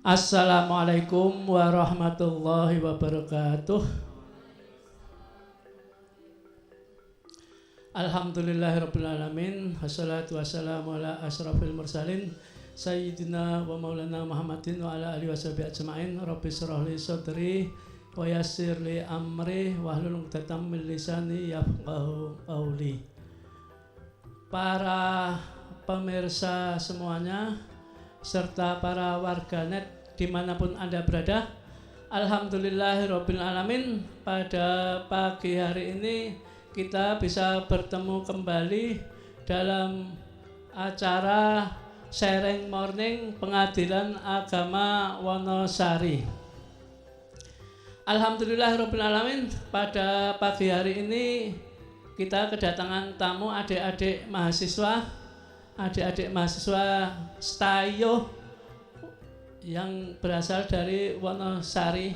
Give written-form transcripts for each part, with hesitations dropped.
Assalamualaikum warahmatullahi wabarakatuh. Alhamdulillahirabbil alamin. Wassalatu wassalamu ala asrofil mursalin sayyidina wa maulana Muhammadin wa ala alihi washabihi ajmain. Rabbi shrah li sadri wa yassir li amri wahlul 'uqdatam min lisani yafqahu qawli. Para pemirsa semuanya serta para warganet dimanapun Anda berada, alhamdulillahirabbil alamin. Pada pagi hari ini kita bisa bertemu kembali dalam acara sharing morning Pengadilan Agama Wonosari. Alhamdulillahirabbil alamin. Pada pagi hari ini kita kedatangan tamu adik-adik mahasiswa Stayo yang berasal dari Wonosari.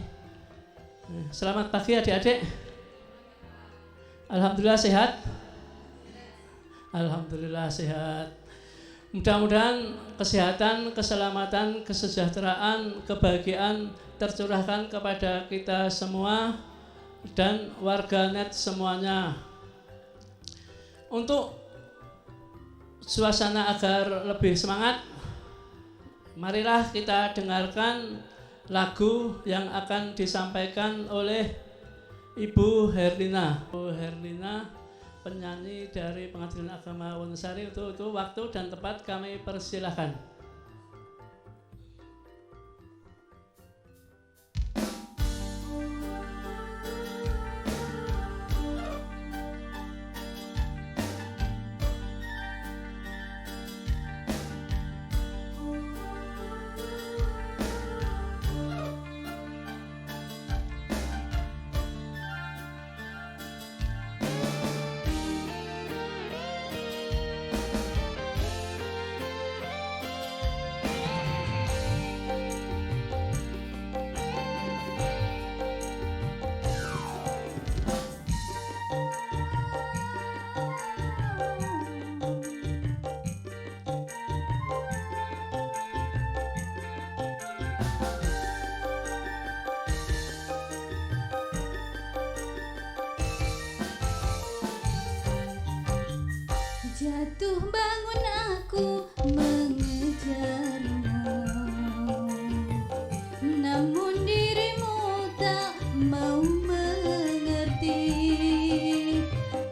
Selamat pagi adik-adik. Alhamdulillah sehat. Alhamdulillah sehat. Mudah-mudahan kesehatan, keselamatan, kesejahteraan, kebahagiaan tercurahkan kepada kita semua dan warganet semuanya. Untuk suasana agar lebih semangat, marilah kita dengarkan lagu yang akan disampaikan oleh Ibu Herlina. Ibu Herlina, penyanyi dari Pengadilan Agama Wonosari. Untuk waktu dan tempat kami persilahkan. Jatuh bangun aku mengejarmu, namun dirimu tak mau mengerti.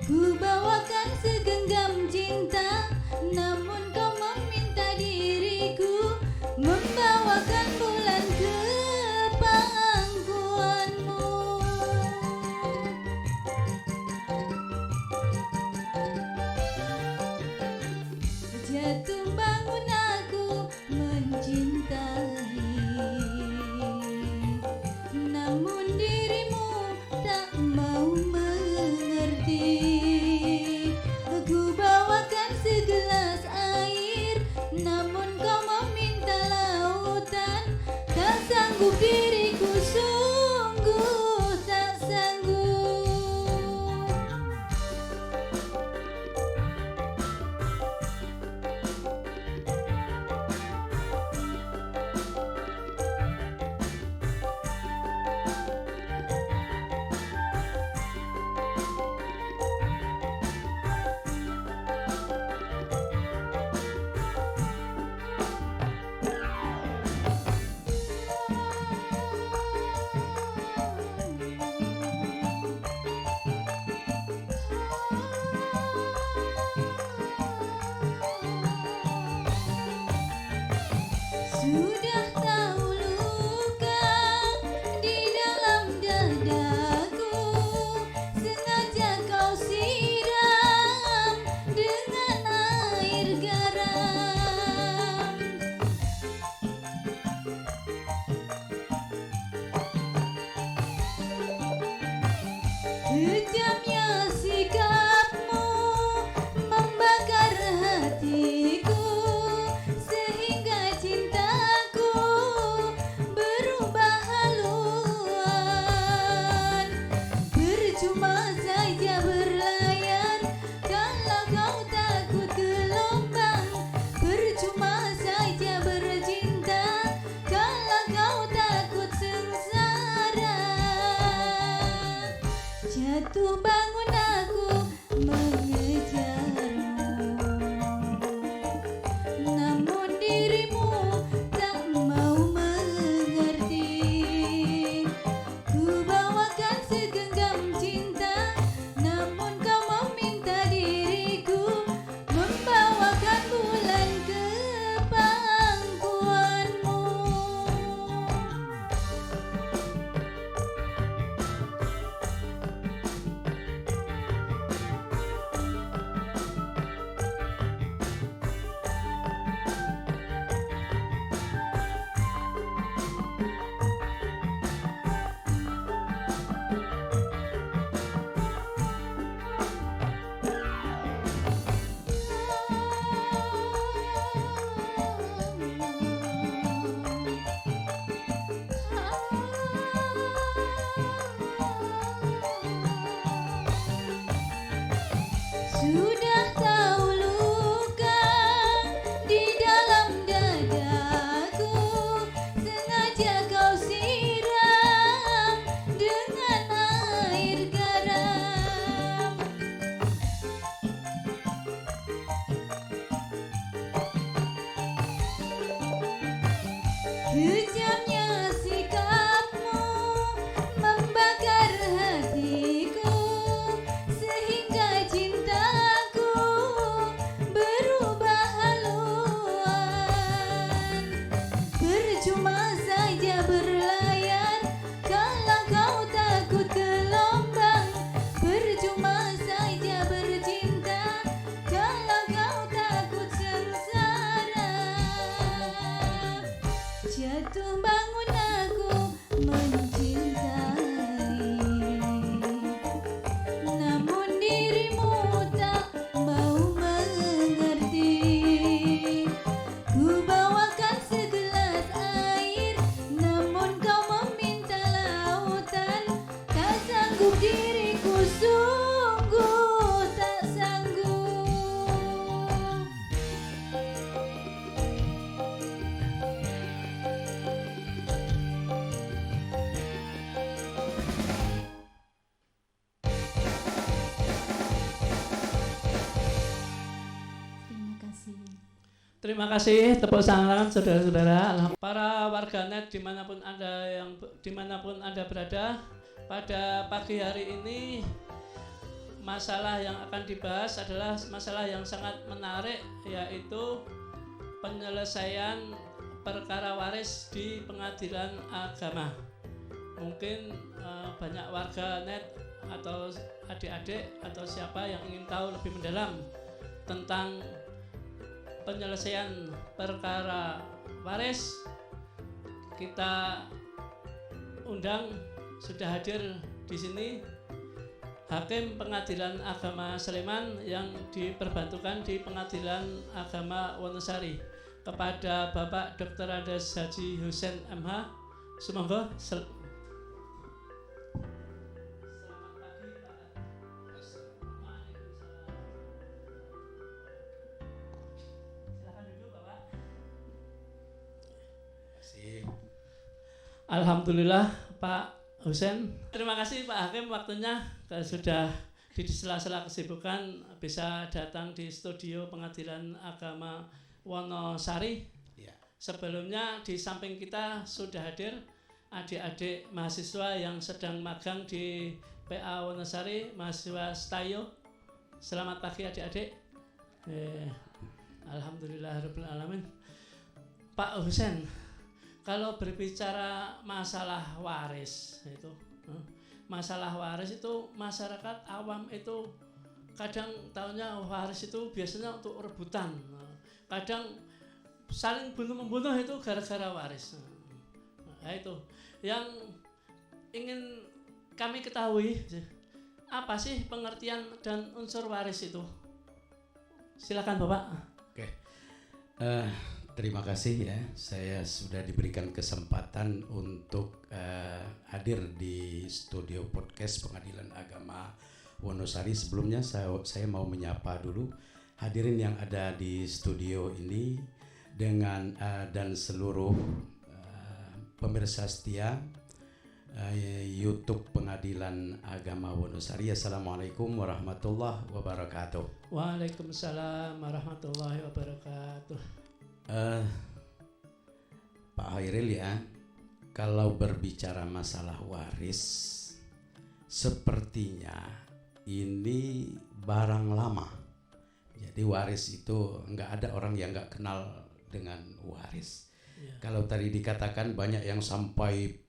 Ku bawakan segenggam cinta, namun kau meminta diriku membawakan bulan ke pangkuanmu. Jatuh bangun aku mencintai, namun dirimu tak mau mengerti. Ku bawakan segelas air, namun kau meminta lautan. Tak sanggup diriku, sungguh tak sanggup. Sudah tahu luka di dalam dadaku, sengaja kau siram dengan air garam. Kejamnya sikapmu membakar hatiku, sehingga cintaku berubah haluan. Percuma saja berlayar kalau kau takut gelombang. Percuma saja bercinta kalau Sudah tahu luka di dalam dadaku, sengaja kau siram dengan air garam. Kejamnya sikapmu membakar hatiku, sehingga cintaku berubah haluan. Percuma saja berlayar kalau kau takut gelombang. Percuma saja bercinta kalau kau takut sengsara. Jatuh bangun aku mencintai, namun dirimu tak mau mengerti. Ku bawakan segelas air, namun kau meminta lautan. Tak sanggup diriku, sungguh tak sanggup. Terima kasih. Terima kasih, tepuk tangan saudara-saudara. Para warganet dimanapun anda berada, pada pagi hari ini masalah yang akan dibahas adalah masalah yang sangat menarik, yaitu penyelesaian perkara waris di pengadilan agama. Mungkin banyak warganet atau adik-adik atau siapa yang ingin tahu lebih mendalam tentang penyelesaian perkara waris, kita undang, sudah hadir di sini Hakim Pengadilan Agama Sleman yang diperbantukan di Pengadilan Agama Wonosari, kepada Bapak Dr. Andes Haji Husein MH. Semoga selamat pagi Pak. Silakan duduk Bapak. Alhamdulillah Pak Husein. Terima kasih Pak Hakim, waktunya sudah di sela-sela kesibukan bisa datang di studio Pengadilan Agama Wonosari. Ya. Sebelumnya di samping kita sudah hadir adik-adik mahasiswa yang sedang magang di PA Wonosari, mahasiswa Stayo. Selamat pagi adik-adik. Alhamdulillahirabbil alamin. Pak Husein, kalau berbicara masalah waris itu, masalah waris itu masyarakat awam itu kadang tahunya waris itu biasanya untuk rebutan, kadang saling bunuh-membunuh itu gara-gara waris. Nah, itu yang ingin kami ketahui, apa sih pengertian dan unsur waris itu? Silakan Bapak. Oke. Terima kasih ya, saya sudah diberikan kesempatan untuk hadir di studio podcast Pengadilan Agama Wonosari. Sebelumnya saya mau menyapa dulu hadirin yang ada di studio ini dengan dan seluruh pemirsa setia YouTube Pengadilan Agama Wonosari. Assalamualaikum warahmatullahi wabarakatuh. Waalaikumsalam warahmatullahi wabarakatuh. Pak Hairil ya, kalau berbicara masalah waris, sepertinya ini barang lama. Jadi waris itu nggak ada orang yang nggak kenal dengan waris. Ya. Kalau tadi dikatakan banyak yang sampai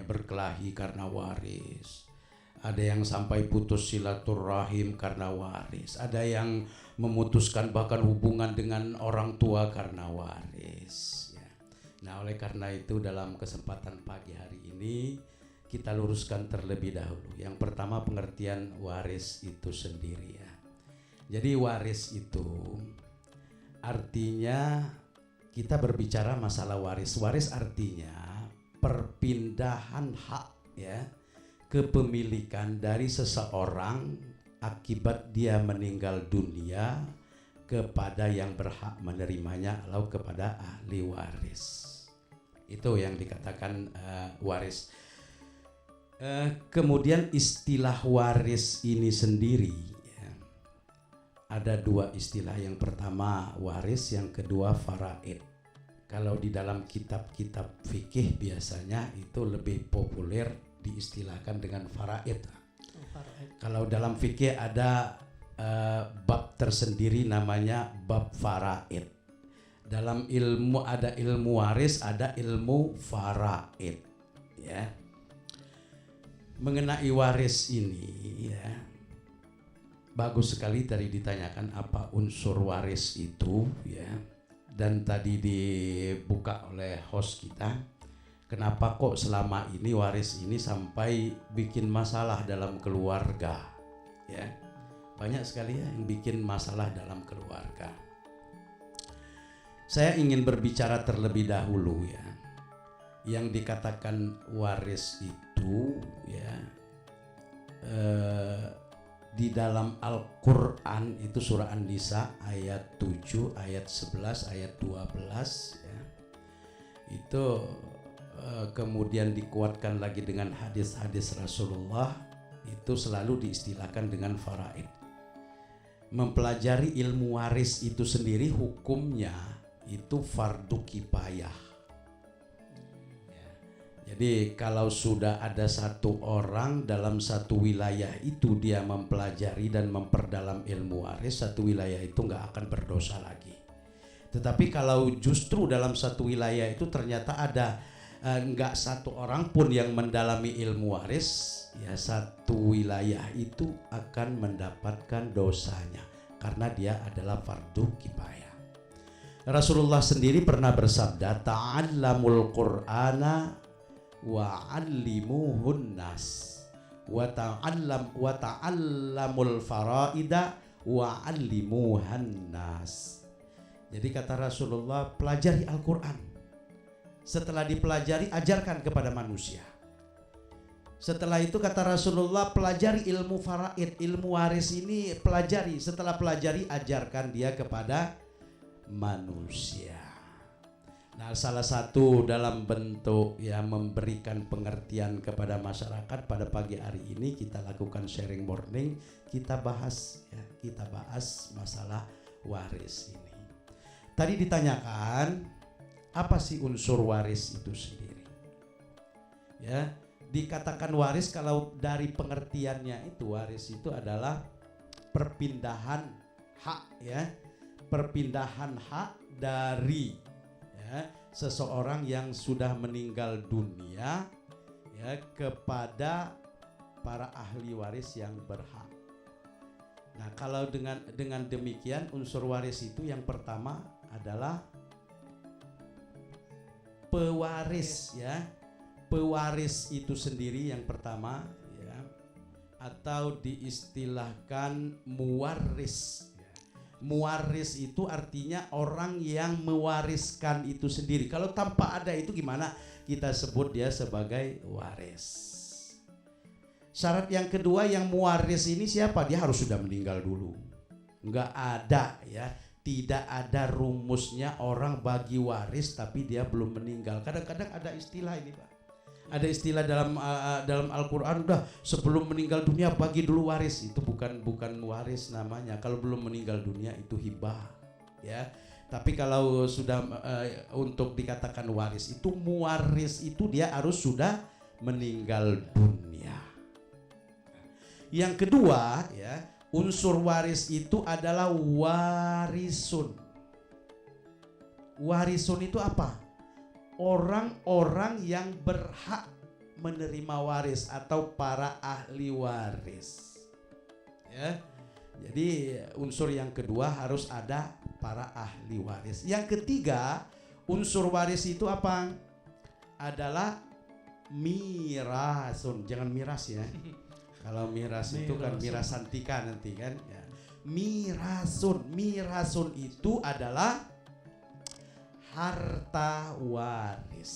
berkelahi karena waris. Ada yang sampai putus silaturahim karena waris. Ada yang memutuskan bahkan hubungan dengan orang tua karena waris. Ya. Nah, oleh karena itu dalam kesempatan pagi hari ini kita luruskan terlebih dahulu. Yang pertama pengertian waris itu sendiri ya. Jadi waris itu artinya kita berbicara masalah waris. Waris artinya perpindahan hak ya, kepemilikan dari seseorang akibat dia meninggal dunia kepada yang berhak menerimanya atau kepada ahli waris. Itu yang dikatakan waris. Kemudian istilah waris ini sendiri ya, ada dua istilah. Yang pertama waris, yang kedua faraid. Kalau di dalam kitab-kitab fikih biasanya itu lebih populer diistilahkan dengan faraid. Kalau dalam fikih ada bab tersendiri namanya bab faraid. Dalam ilmu ada ilmu waris, ada ilmu faraid. Ya. Mengenai waris ini ya, bagus sekali tadi ditanyakan apa unsur waris itu ya. Dan tadi dibuka oleh host kita, kenapa kok selama ini waris ini sampai bikin masalah dalam keluarga ya. Banyak sekali ya yang bikin masalah dalam keluarga. Saya ingin berbicara terlebih dahulu ya. Yang dikatakan waris itu ya, di dalam Al-Quran itu surah An-Nisa ayat 7, ayat 11, ayat 12 ya. Itu kemudian dikuatkan lagi dengan hadis-hadis Rasulullah, itu selalu diistilahkan dengan faraid. Mempelajari ilmu waris itu sendiri hukumnya itu fardu kifayah. Jadi kalau sudah ada satu orang dalam satu wilayah itu dia mempelajari dan memperdalam ilmu waris, satu wilayah itu nggak akan berdosa lagi. Tetapi kalau justru dalam satu wilayah itu ternyata ada nggak satu orang pun yang mendalami ilmu waris, ya satu wilayah itu akan mendapatkan dosanya karena dia adalah fardu kifayah. Rasulullah sendiri pernah bersabda, ta'allamul Qur'ana wa'allimuhun nas wa ta'allamul faraida wa'allimuhan nas. Jadi kata Rasulullah, pelajari Al-Quran, setelah dipelajari ajarkan kepada manusia. Setelah itu kata Rasulullah, pelajari ilmu faraid, ilmu waris ini pelajari, setelah pelajari ajarkan dia kepada manusia. Nah, salah satu dalam bentuk ya memberikan pengertian kepada masyarakat pada pagi hari ini kita lakukan sharing morning, kita bahas masalah waris ini. Tadi ditanyakan apa sih unsur waris itu sendiri? Ya, dikatakan waris kalau dari pengertiannya itu waris itu adalah perpindahan hak ya, perpindahan hak dari seseorang yang sudah meninggal dunia ya kepada para ahli waris yang berhak. Nah, kalau dengan demikian unsur waris itu yang pertama adalah pewaris ya. Pewaris itu sendiri yang pertama ya, atau diistilahkan muwaris. Muwaris itu artinya orang yang mewariskan itu sendiri. Kalau tanpa ada itu gimana kita sebut dia sebagai waris. Syarat yang kedua, yang mewaris ini siapa? Dia harus sudah meninggal dulu. Enggak ada ya, tidak ada rumusnya orang bagi waris tapi dia belum meninggal. Kadang-kadang ada istilah ini Pak. Ada istilah dalam Al-Quran, udah sebelum meninggal dunia bagi dulu waris. Itu bukan waris namanya. Kalau belum meninggal dunia itu hibah ya. Tapi kalau sudah untuk dikatakan waris itu muwaris itu dia harus sudah meninggal dunia. Yang kedua ya, unsur waris itu adalah warisun. Warisun itu apa? Orang-orang yang berhak menerima waris atau para ahli waris ya. Jadi unsur yang kedua harus ada para ahli waris. Yang ketiga, unsur waris itu apa? Adalah mirasun. Jangan miras ya. Kalau miras itu kan mirasantika nanti kan ya. Mirasun. Mirasun itu adalah harta waris.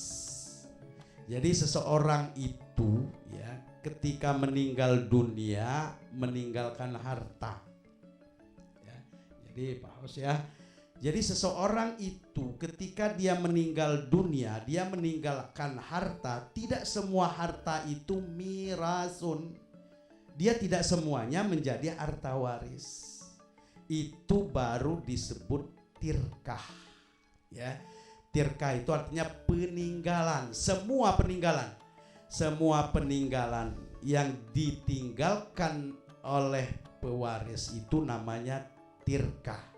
Jadi seseorang itu ya ketika meninggal dunia meninggalkan harta. Ya, jadi Pak Hos ya. Jadi seseorang itu ketika dia meninggal dunia, dia meninggalkan harta. Tidak semua harta itu mirasun. Dia tidak semuanya menjadi harta waris. Itu baru disebut tirkah. Ya, tirkah itu artinya peninggalan. Semua peninggalan yang ditinggalkan oleh pewaris itu namanya tirkah.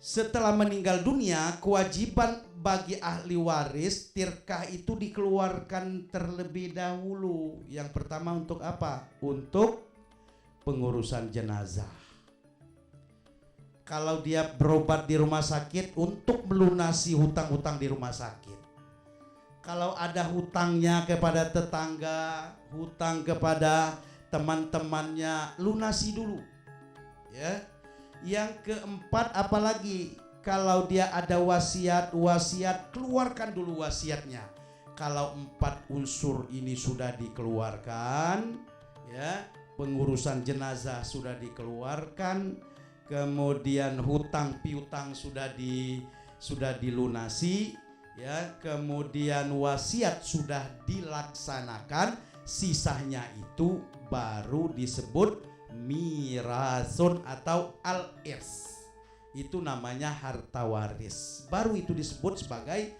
Setelah meninggal dunia, kewajiban bagi ahli waris tirkah itu dikeluarkan terlebih dahulu. Yang pertama untuk apa? Untuk pengurusan jenazah. Kalau dia berobat di rumah sakit, untuk melunasi hutang-hutang di rumah sakit. Kalau ada hutangnya kepada tetangga, hutang kepada teman-temannya, lunasi dulu. Ya. Yang keempat, apalagi kalau dia ada wasiat, keluarkan dulu wasiatnya. Kalau 4 unsur ini sudah dikeluarkan, ya, pengurusan jenazah sudah dikeluarkan, kemudian hutang piutang sudah dilunasi, ya, kemudian wasiat sudah dilaksanakan, sisanya itu baru disebut mirasun atau al-irs. Itu namanya harta waris. Baru itu disebut sebagai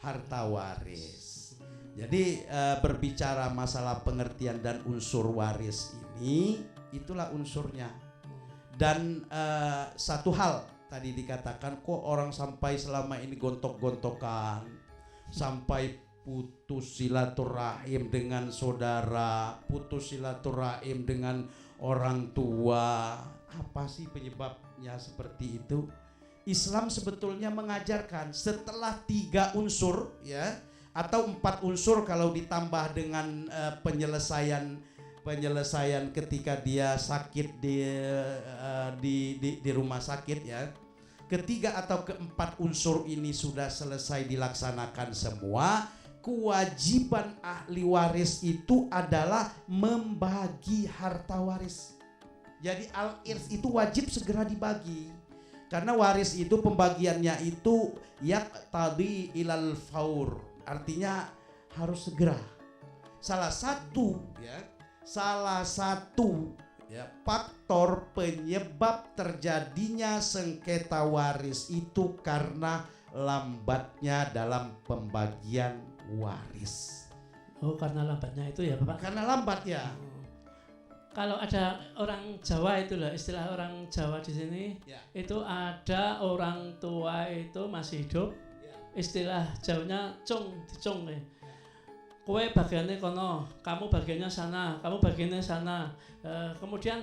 harta waris. Jadi berbicara masalah pengertian dan unsur waris ini, itulah unsurnya. Dan satu hal tadi dikatakan, kok orang sampai selama ini gontok-gontokan, sampai putus silaturahim dengan saudara, putus silaturahim dengan orang tua. Apa sih penyebabnya seperti itu? Islam sebetulnya mengajarkan setelah 3 unsur, ya, atau 4 unsur kalau ditambah dengan penyelesaian ketika dia sakit di rumah sakit, ya. Ketiga atau keempat unsur ini sudah selesai dilaksanakan semua, kewajiban ahli waris itu adalah membagi harta waris. Jadi al-irs itu wajib segera dibagi. Karena waris itu pembagiannya itu yaqtadi ilal faur. Artinya harus segera. Salah satu faktor penyebab terjadinya sengketa waris itu karena lambatnya dalam pembagian waris. Oh, karena lambatnya itu ya Bapak? Karena lambat ya. Kalau ada orang Jawa itulah, istilah orang Jawa di sini, ya. Itu ada orang tua itu masih hidup, ya. Istilah Jawanya dicung ya. Kowe bagiannya kono, kamu bagiannya sana, kamu bagiannya sana. Kemudian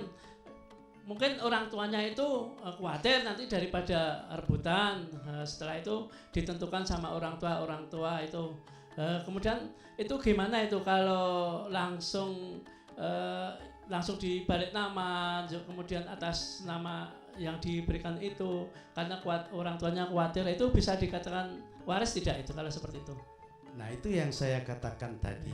mungkin orang tuanya itu khawatir nanti daripada rebutan. Setelah itu ditentukan sama orang tua itu. Kemudian itu gimana itu kalau langsung dibalik nama, kemudian atas nama yang diberikan itu, karena orang tuanya khawatir, itu bisa dikatakan waris tidak itu kalau seperti itu? Nah, itu yang saya katakan tadi.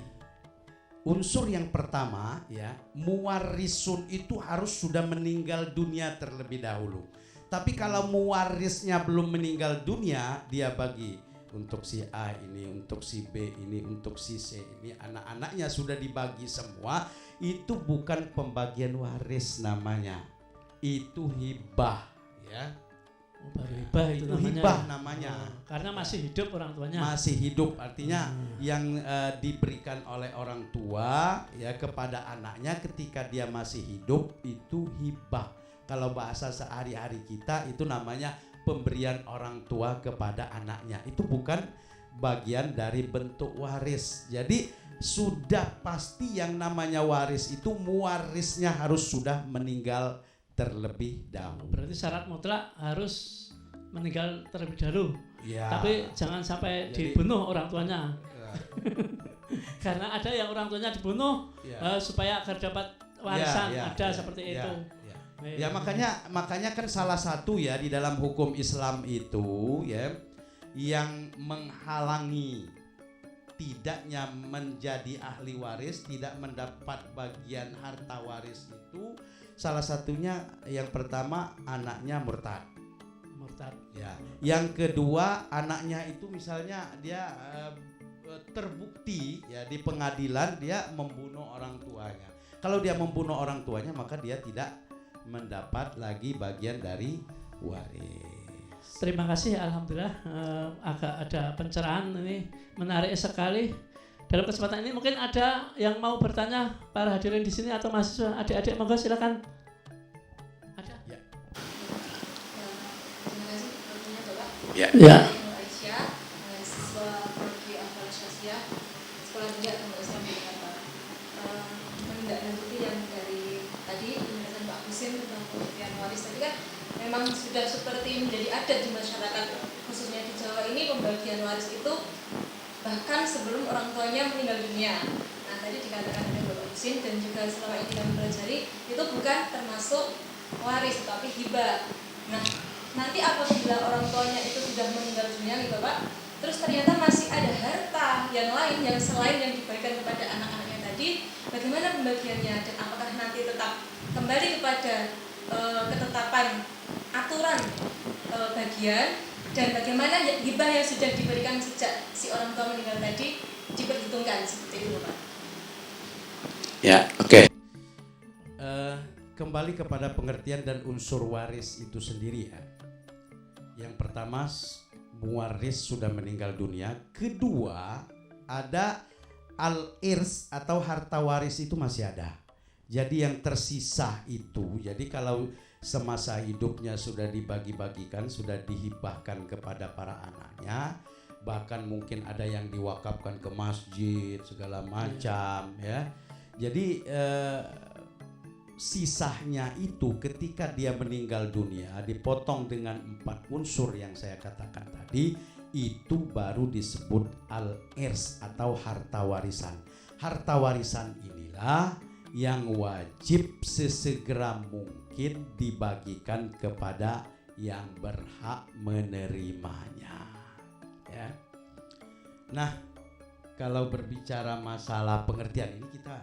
Unsur yang pertama, ya, muwarisun itu harus sudah meninggal dunia terlebih dahulu. Tapi kalau muwarisnya belum meninggal dunia, dia bagi untuk si A ini, untuk si B ini, untuk si C ini, anak-anaknya sudah dibagi semua. Itu bukan pembagian waris namanya, itu hibah, ya. Baru hibah itu namanya. Hibah namanya. Karena masih hidup orang tuanya. Masih hidup, artinya yang diberikan oleh orang tua, ya, kepada anaknya ketika dia masih hidup, itu hibah. Kalau bahasa sehari-hari kita itu namanya pemberian orang tua kepada anaknya. Itu bukan bagian dari bentuk waris. Jadi sudah pasti yang namanya waris itu muwarisnya harus sudah meninggal terlebih dahulu. Berarti syarat mutlak harus meninggal terlebih dahulu. Ya. Tapi jangan sampai dibunuh orang tuanya. Ya. Karena ada yang orang tuanya dibunuh, ya, supaya agar dapat warisan, seperti itu. Ya, makanya kan salah satu, ya, di dalam hukum Islam itu, ya, yang menghalangi tidaknya menjadi ahli waris, tidak mendapat bagian harta waris itu salah satunya yang pertama anaknya murtad. Ya. Yang kedua anaknya itu misalnya dia terbukti ya di pengadilan dia membunuh orang tuanya. Kalau dia membunuh orang tuanya maka dia tidak mendapat lagi bagian dari waris. Terima kasih, alhamdulillah agak ada pencerahan ini, menarik sekali. Dalam kesempatan ini mungkin ada yang mau bertanya para hadirin di sini atau mahasiswa, adik-adik monggo silakan. Ada? Ya. Terima kasih waktunya Bapak. Ya. Ya. Nur Aisyah, siswa prodi Al Syasiah, Sekolah Tinggi Agama Islam di Jakarta. Menindaklanjuti yang dari tadi penjelasan Pak Husin tentang pembagian waris tadi kan memang sudah seperti menjadi adat di masyarakat, khususnya di Jawa ini pembagian waris itu bahkan sebelum orang tuanya meninggal dunia. Nah tadi dikatakan oleh Bapak Husin dan juga selama ini kami pelajari itu bukan termasuk waris tapi hibah. Nah nanti apabila orang tuanya itu sudah meninggal dunia nih Bapak, terus ternyata masih ada harta yang lain yang selain yang dibagikan kepada anak-anaknya tadi, bagaimana pembagiannya dan apakah nanti tetap kembali kepada ketetapan aturan bagian dan bagaimana hibah yang sudah diberikan sejak si orang tua meninggal tadi diperhitungkan seperti itu Bapak. Ya, oke. Kembali kepada pengertian dan unsur waris itu sendiri ya. Yang pertama, waris sudah meninggal dunia. Kedua, ada al-irs atau harta waris itu masih ada. Jadi yang tersisa itu, jadi kalau semasa hidupnya sudah dibagi-bagikan, sudah dihibahkan kepada para anaknya, bahkan mungkin ada yang diwakafkan ke masjid segala macam ya. Jadi sisanya itu ketika dia meninggal dunia dipotong dengan 4 unsur yang saya katakan tadi, itu baru disebut al-irs atau harta warisan. Harta warisan inilah yang wajib sesegera mungkin dibagikan kepada yang berhak menerimanya ya. Nah, kalau berbicara masalah pengertian ini kita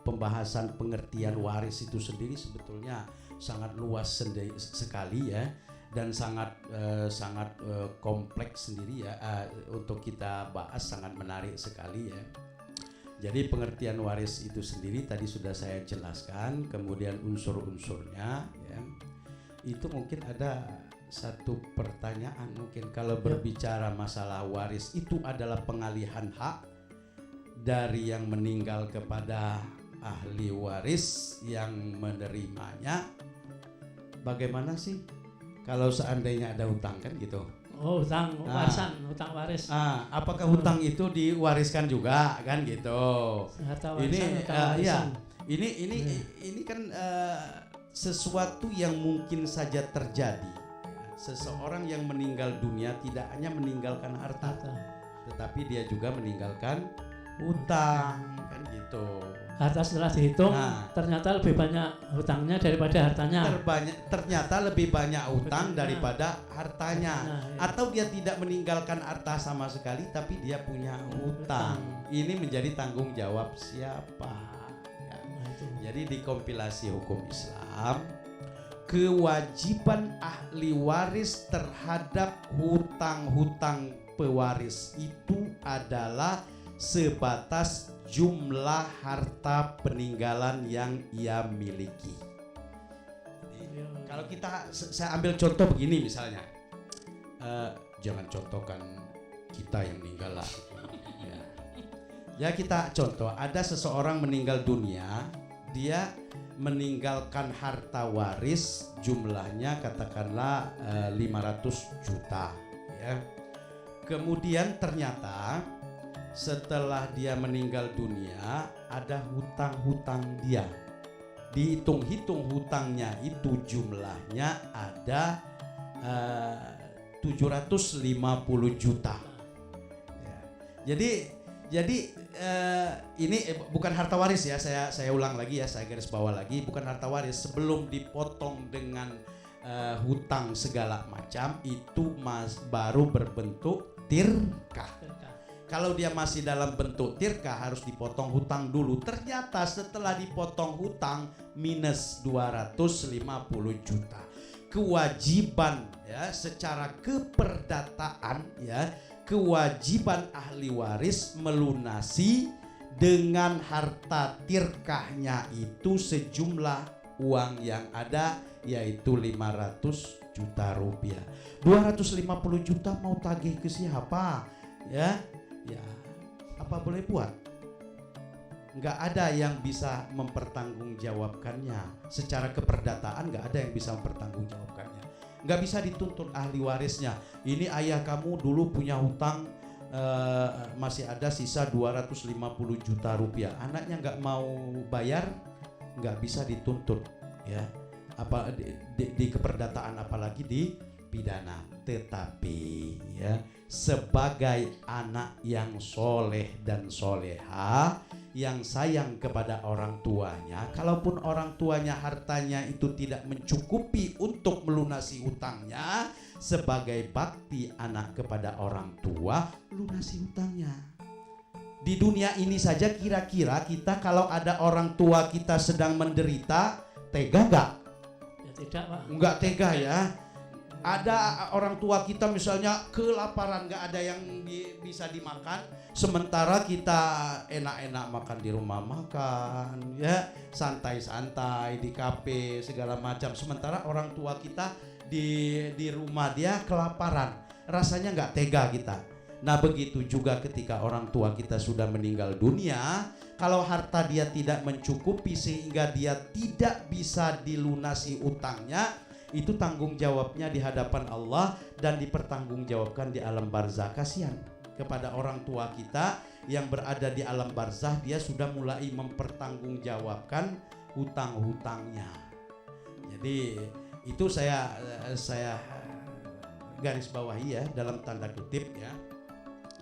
pembahasan pengertian waris itu sendiri sebetulnya sangat luas sekali ya, dan sangat kompleks sendiri ya, untuk kita bahas sangat menarik sekali ya. Jadi pengertian waris itu sendiri tadi sudah saya jelaskan, kemudian unsur-unsurnya ya. Itu mungkin ada satu pertanyaan, mungkin kalau berbicara masalah waris itu adalah pengalihan hak dari yang meninggal kepada ahli waris yang menerimanya. Bagaimana sih kalau seandainya ada hutang kan gitu? Oh, hutang warisan, hutang waris. Apakah hutang itu diwariskan juga kan gitu? Harta warisan, Iya. Ini kan sesuatu yang mungkin saja terjadi. Seseorang yang meninggal dunia tidak hanya meninggalkan harta, tetapi dia juga meninggalkan hutang kan gitu. Harta setelah dihitung ternyata lebih banyak hutangnya daripada hartanya. Ternyata lebih banyak hutang daripada hartanya. Atau dia tidak meninggalkan harta sama sekali tapi dia punya hutang. Ini menjadi tanggung jawab siapa? Ya. Jadi di kompilasi hukum Islam, kewajiban ahli waris terhadap hutang-hutang pewaris itu adalah sebatas jumlah harta peninggalan yang ia miliki. Jadi, kalau saya ambil contoh begini misalnya, jangan contohkan kita yang meninggal lah. Ya kita contoh, ada seseorang meninggal dunia, dia meninggalkan harta waris jumlahnya katakanlah 500 juta ya. Kemudian ternyata setelah dia meninggal dunia ada hutang-hutang dia. Dihitung-hitung hutangnya itu jumlahnya ada 750 juta. Ya. Jadi ini bukan harta waris ya, saya ulang lagi ya, saya garis bawah lagi, bukan harta waris. Sebelum dipotong dengan hutang segala macam itu baru berbentuk tirkah. Kalau dia masih dalam bentuk tirkah harus dipotong hutang dulu. Ternyata setelah dipotong hutang minus 250 juta. Kewajiban ya secara keperdataan ya, kewajiban ahli waris melunasi dengan harta tirkahnya itu sejumlah uang yang ada yaitu 500 juta rupiah. 250 juta mau tagih ke siapa? Ya, apa boleh buat? Nggak ada yang bisa mempertanggungjawabkannya. Secara keperdataan nggak ada yang bisa mempertanggungjawabkannya. Nggak bisa dituntut ahli warisnya. Ini ayah kamu dulu punya hutang masih ada sisa 250 juta rupiah. Anaknya nggak mau bayar, nggak bisa dituntut. Ya, apa di keperdataan apalagi di pidana. Tetapi ya sebagai anak yang soleh dan soleha yang sayang kepada orang tuanya, kalaupun orang tuanya hartanya itu tidak mencukupi untuk melunasi hutangnya, sebagai bakti anak kepada orang tua, lunasi hutangnya. Di dunia ini saja kira-kira kita kalau ada orang tua kita sedang menderita, tega gak? Ya tidak, Pak. Enggak tega ya. Ada orang tua kita misalnya kelaparan, nggak ada yang bisa dimakan, sementara kita enak-enak makan di rumah makan, ya santai-santai di kafe segala macam. Sementara orang tua kita di rumah dia kelaparan, rasanya nggak tega kita. Nah begitu juga ketika orang tua kita sudah meninggal dunia, kalau harta dia tidak mencukupi sehingga dia tidak bisa dilunasi utangnya, itu tanggung jawabnya di hadapan Allah dan dipertanggungjawabkan di alam barzah. Kasihan kepada orang tua kita yang berada di alam barzah, dia sudah mulai mempertanggungjawabkan hutang-hutangnya. Jadi itu saya garis bawahi ya dalam tanda kutip ya,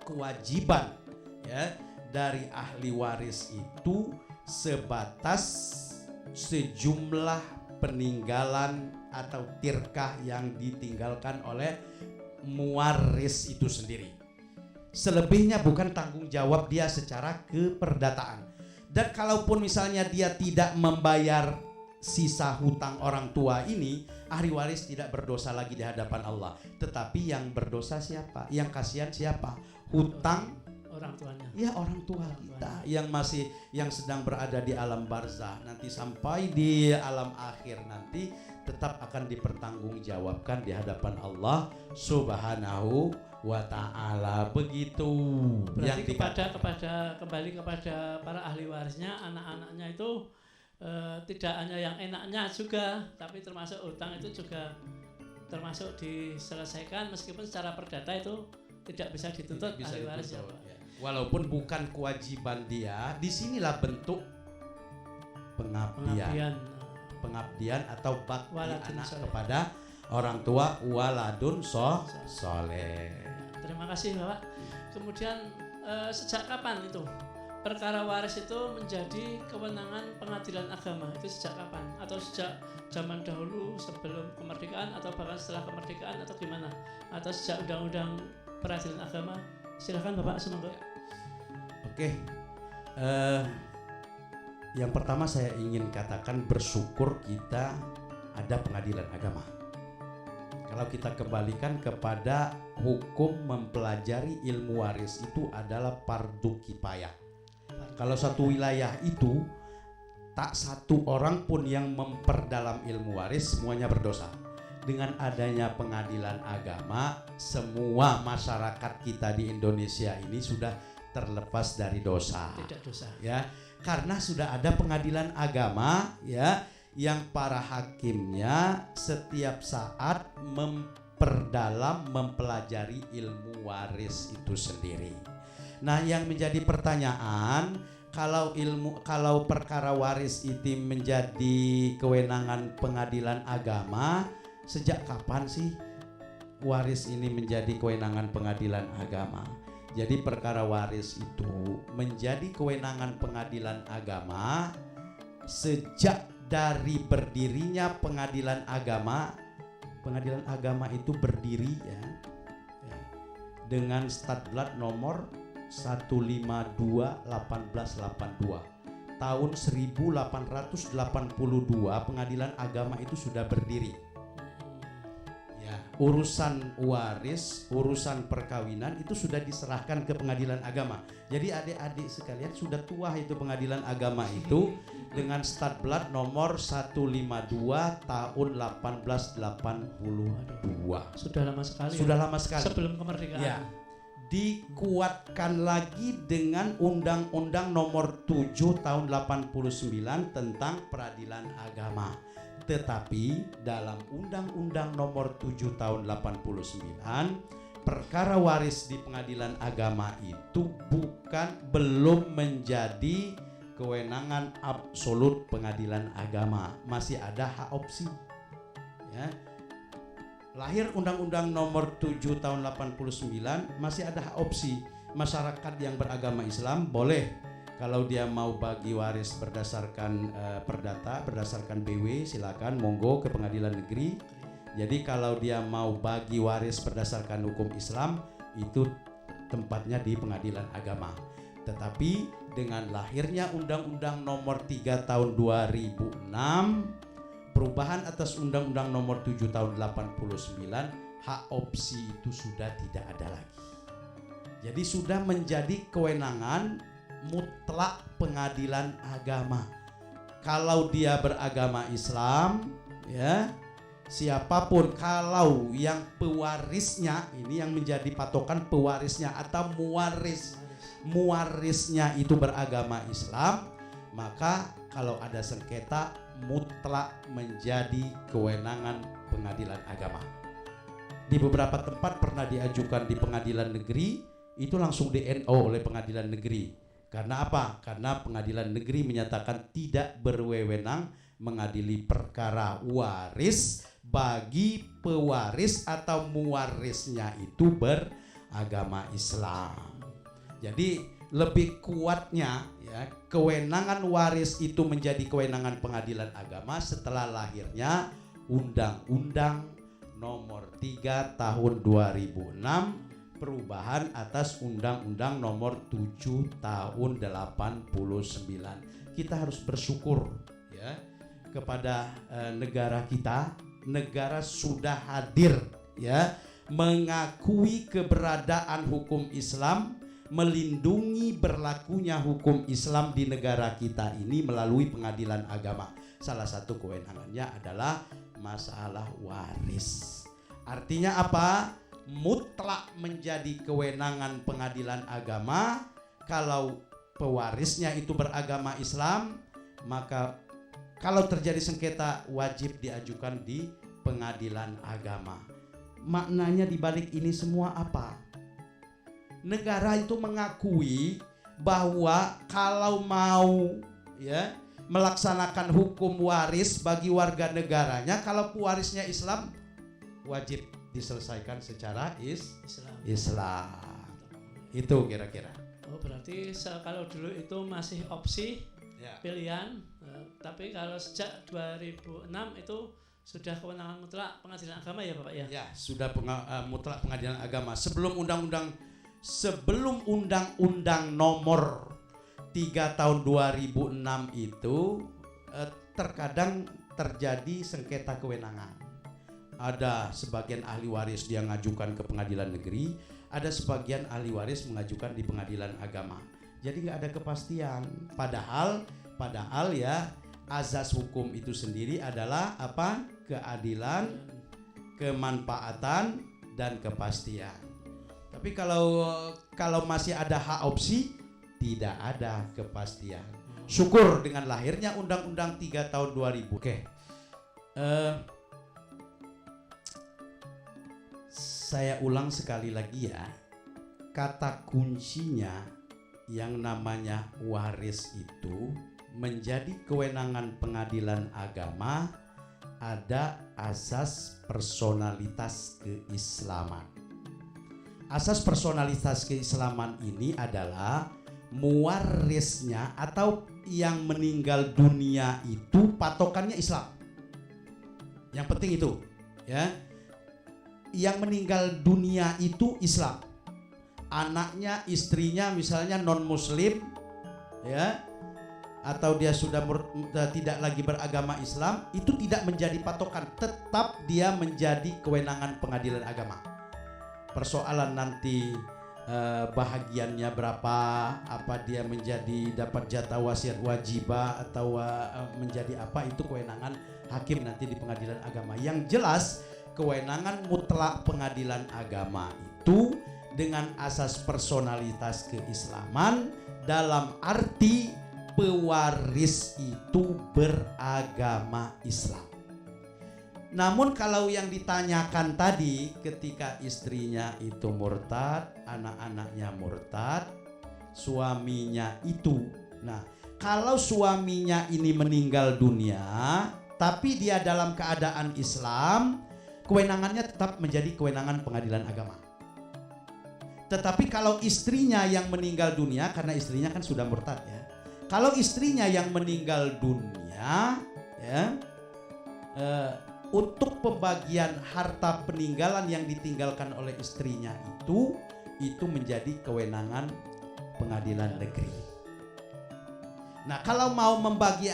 kewajiban ya dari ahli waris itu sebatas sejumlah peninggalan atau tirkah yang ditinggalkan oleh muwaris itu sendiri. Selebihnya bukan tanggung jawab dia secara keperdataan. Dan kalaupun misalnya dia tidak membayar sisa hutang orang tua ini, ahli waris tidak berdosa lagi di hadapan Allah. Tetapi yang berdosa siapa? Yang kasihan siapa? Hutang orang tuanya. Ya orang tua kita yang sedang berada di alam barzah, nanti sampai di alam akhir nanti tetap akan dipertanggungjawabkan di hadapan Allah Subhanahu wa ta'ala. Begitu. Berarti kembali kepada para ahli warisnya, anak-anaknya itu tidak hanya yang enaknya juga, tapi termasuk utang itu juga termasuk diselesaikan meskipun secara perdata itu tidak bisa dituntut ahli waris ya, Pak. Walaupun bukan kewajiban dia, disinilah bentuk pengabdian atau bakti anak kepada orang tua, waladun soleh. Terima kasih Bapak. Kemudian sejak kapan itu perkara waris itu menjadi kewenangan pengadilan agama? Itu sejak kapan? Atau sejak zaman dahulu sebelum kemerdekaan atau bahkan setelah kemerdekaan atau gimana? Atau sejak undang-undang peradilan agama? Silakan Bapak, semoga. Oke. Yang pertama saya ingin katakan bersyukur kita ada pengadilan agama. Kalau kita kembalikan kepada hukum mempelajari ilmu waris itu adalah fardu kifayah. Kalau satu wilayah itu tak satu orang pun yang memperdalam ilmu waris, semuanya berdosa. Dengan adanya pengadilan agama, semua masyarakat kita di Indonesia ini sudah terlepas dari dosa. Tidak dosa. Ya, karena sudah ada pengadilan agama ya, yang para hakimnya setiap saat memperdalam, mempelajari ilmu waris itu sendiri. Nah, yang menjadi pertanyaan, kalau perkara waris itu menjadi kewenangan pengadilan agama, sejak kapan sih waris ini menjadi kewenangan pengadilan agama? Jadi perkara waris itu menjadi kewenangan pengadilan agama sejak dari berdirinya pengadilan agama. Pengadilan agama itu berdiri ya dengan Stadblad nomor 152/1882. Tahun 1882 pengadilan agama itu sudah berdiri. Ya, urusan waris, urusan perkawinan itu sudah diserahkan ke pengadilan agama. Jadi adik-adik sekalian sudah tua itu pengadilan agama itu dengan Stadblad nomor 152 tahun 1882. Sudah lama sekali. Sudah lama sekali. Sebelum kemerdekaan. Ya. Dikuatkan lagi dengan Undang-Undang nomor 7 tahun 89 tentang peradilan agama. Tetapi dalam Undang-Undang nomor 7 tahun 89, perkara waris di pengadilan agama itu belum menjadi kewenangan absolut pengadilan agama, masih ada hak opsi. Ya. Lahir Undang-Undang nomor 7 tahun 89, masih ada hak opsi. Masyarakat yang beragama Islam boleh, kalau dia mau bagi waris berdasarkan perdata, berdasarkan BW, silakan monggo ke pengadilan negeri. Jadi kalau dia mau bagi waris berdasarkan hukum Islam, itu tempatnya di pengadilan agama. Tetapi dengan lahirnya Undang-Undang nomor 3 tahun 2006, perubahan atas Undang-Undang nomor 7 tahun 89, hak opsi itu sudah tidak ada lagi. Jadi sudah menjadi kewenangan mutlak pengadilan agama. Kalau dia beragama Islam, ya, siapapun, kalau yang pewarisnya, ini yang menjadi patokan pewarisnya atau muwarisnya itu beragama Islam, maka kalau ada sengketa mutlak menjadi kewenangan pengadilan agama. Di beberapa tempat pernah diajukan di pengadilan negeri, itu langsung di-NO oleh pengadilan negeri. Karena apa? Karena pengadilan negeri menyatakan tidak berwenang mengadili perkara waris bagi pewaris atau muwarisnya itu beragama Islam. Jadi lebih kuatnya, ya, kewenangan waris itu menjadi kewenangan pengadilan agama setelah lahirnya Undang-Undang nomor 3 tahun 2006, perubahan atas Undang-Undang nomor 7 tahun 89. Kita harus bersyukur, ya, kepada negara kita. Negara sudah hadir, ya, mengakui keberadaan hukum Islam, melindungi berlakunya hukum Islam di negara kita ini melalui pengadilan agama. Salah satu kewenangannya adalah masalah waris. Artinya apa? Mutlak menjadi kewenangan pengadilan agama. Kalau pewarisnya itu beragama Islam, maka kalau terjadi sengketa wajib diajukan di pengadilan agama. Maknanya di balik ini semua apa? Negara itu mengakui bahwa kalau mau, ya, melaksanakan hukum waris bagi warga negaranya, kalau pewarisnya Islam, wajib diselesaikan secara Islam. Itu kira-kira. Oh, berarti kalau dulu itu masih opsi, Ya. pilihan, tapi kalau sejak 2006 itu sudah kewenangan mutlak pengadilan agama, ya Bapak, ya? Ya, sudah mutlak pengadilan agama. Sebelum Undang-Undang nomor 3 tahun 2006 itu terkadang terjadi sengketa kewenangan. Ada sebagian ahli waris dia ngajukan ke pengadilan negeri, ada sebagian ahli waris mengajukan di pengadilan agama. Jadi nggak ada kepastian. Padahal ya, azas hukum itu sendiri adalah apa? Keadilan, kemanfaatan, dan kepastian. Tapi kalau masih ada hak opsi, tidak ada kepastian. Syukur dengan lahirnya Undang-Undang 3 tahun 2000. Oke. Saya ulang sekali lagi, ya. Kata kuncinya yang namanya waris itu menjadi kewenangan pengadilan agama, ada asas personalitas keislaman. Asas personalitas keislaman ini adalah muwarisnya atau yang meninggal dunia itu patokannya Islam. Yang penting itu, ya. Yang meninggal dunia itu Islam. anaknya, istrinya misalnya non muslim ya, atau dia sudah tidak lagi beragama Islam, itu tidak menjadi patokan, tetap dia menjadi kewenangan pengadilan agama. Persoalan nanti bahagiannya berapa, apa dia menjadi dapat jatah wasiat wajibah atau menjadi apa, itu kewenangan hakim nanti di pengadilan agama. Yang jelas kewenangan mutlak pengadilan agama itu dengan asas personalitas keislaman, dalam arti pewaris itu beragama Islam. Namun kalau yang ditanyakan tadi, ketika istrinya itu murtad, anak-anaknya murtad, suaminya itu, nah kalau suaminya ini meninggal dunia tapi dia dalam keadaan Islam, kewenangannya tetap menjadi kewenangan pengadilan agama. Tetapi kalau istrinya yang meninggal dunia, karena istrinya kan sudah murtad ya, kalau istrinya yang meninggal dunia ya, untuk pembagian harta peninggalan yang ditinggalkan oleh istrinya itu menjadi kewenangan pengadilan negeri. Nah, kalau mau membagi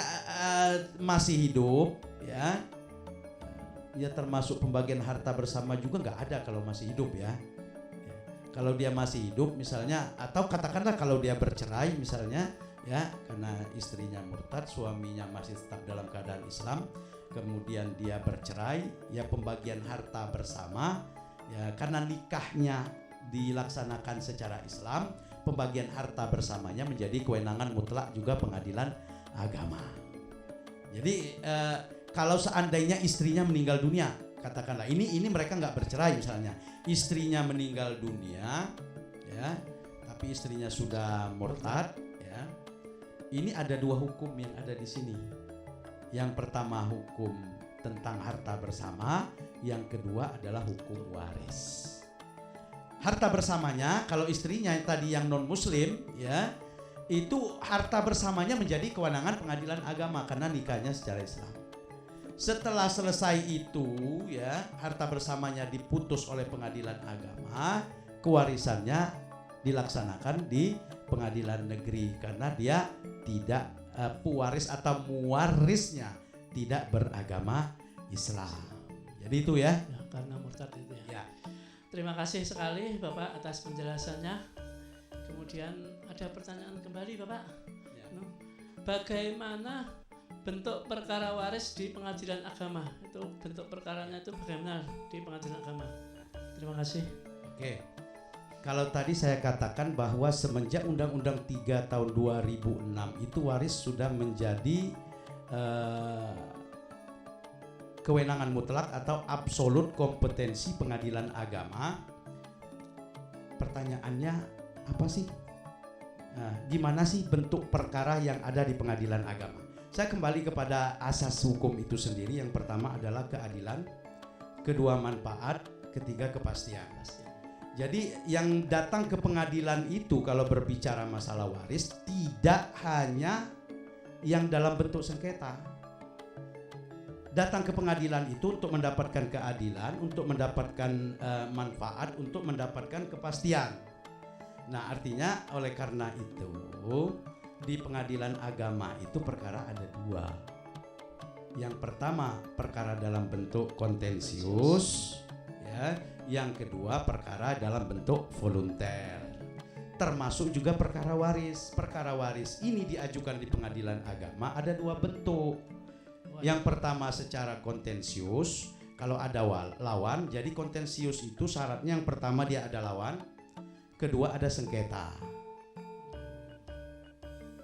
masih hidup ya termasuk pembagian harta bersama juga nggak ada kalau masih hidup ya. Kalau dia masih hidup misalnya, atau katakanlah kalau dia bercerai misalnya ya, karena istrinya murtad, suaminya masih tetap dalam keadaan Islam, kemudian dia bercerai, ya pembagian harta bersama ya, karena nikahnya dilaksanakan secara Islam, pembagian harta bersamanya menjadi kewenangan mutlak juga pengadilan agama. Jadi kalau seandainya istrinya meninggal dunia, katakanlah ini mereka nggak bercerai misalnya, istrinya meninggal dunia ya, tapi istrinya sudah murtad ya, ini ada dua hukum yang ada di sini. Yang pertama hukum tentang harta bersama, yang kedua adalah hukum waris. Harta bersamanya, kalau istrinya tadi yang non muslim ya, itu harta bersamanya menjadi kewenangan pengadilan agama karena nikahnya secara Islam. Setelah selesai itu ya, harta bersamanya diputus oleh pengadilan agama, kewarisannya dilaksanakan di pengadilan negeri karena dia tidak pewaris atau muwarisnya tidak beragama Islam. Jadi itu ya. Ya, karena murtad itu ya. Ya. Terima kasih sekali Bapak atas penjelasannya. Kemudian ada pertanyaan kembali Bapak. Ya. Bagaimana bentuk perkara waris di pengadilan agama? Itu bentuk perkaranya itu bagaimana di pengadilan agama? Terima kasih. Oke. Kalau tadi saya katakan bahwa semenjak Undang-Undang 3 tahun 2006 itu waris sudah menjadi kewenangan mutlak atau absolut kompetensi pengadilan agama. Pertanyaannya apa sih? Nah, gimana sih bentuk perkara yang ada di pengadilan agama? Saya kembali kepada asas hukum itu sendiri. Yang pertama adalah keadilan, kedua manfaat, ketiga kepastian. Jadi yang datang ke pengadilan itu kalau berbicara masalah waris tidak hanya yang dalam bentuk sengketa. Datang ke pengadilan itu untuk mendapatkan keadilan, untuk mendapatkan manfaat, untuk mendapatkan kepastian. Nah, artinya oleh karena itu di pengadilan agama itu perkara ada dua. Yang pertama perkara dalam bentuk kontensius ya. Yang kedua perkara dalam bentuk volunter, termasuk juga perkara waris. Perkara waris ini diajukan di pengadilan agama ada dua bentuk. Yang pertama secara kontensius, kalau ada lawan. Jadi kontensius itu syaratnya yang pertama dia ada lawan, kedua ada sengketa.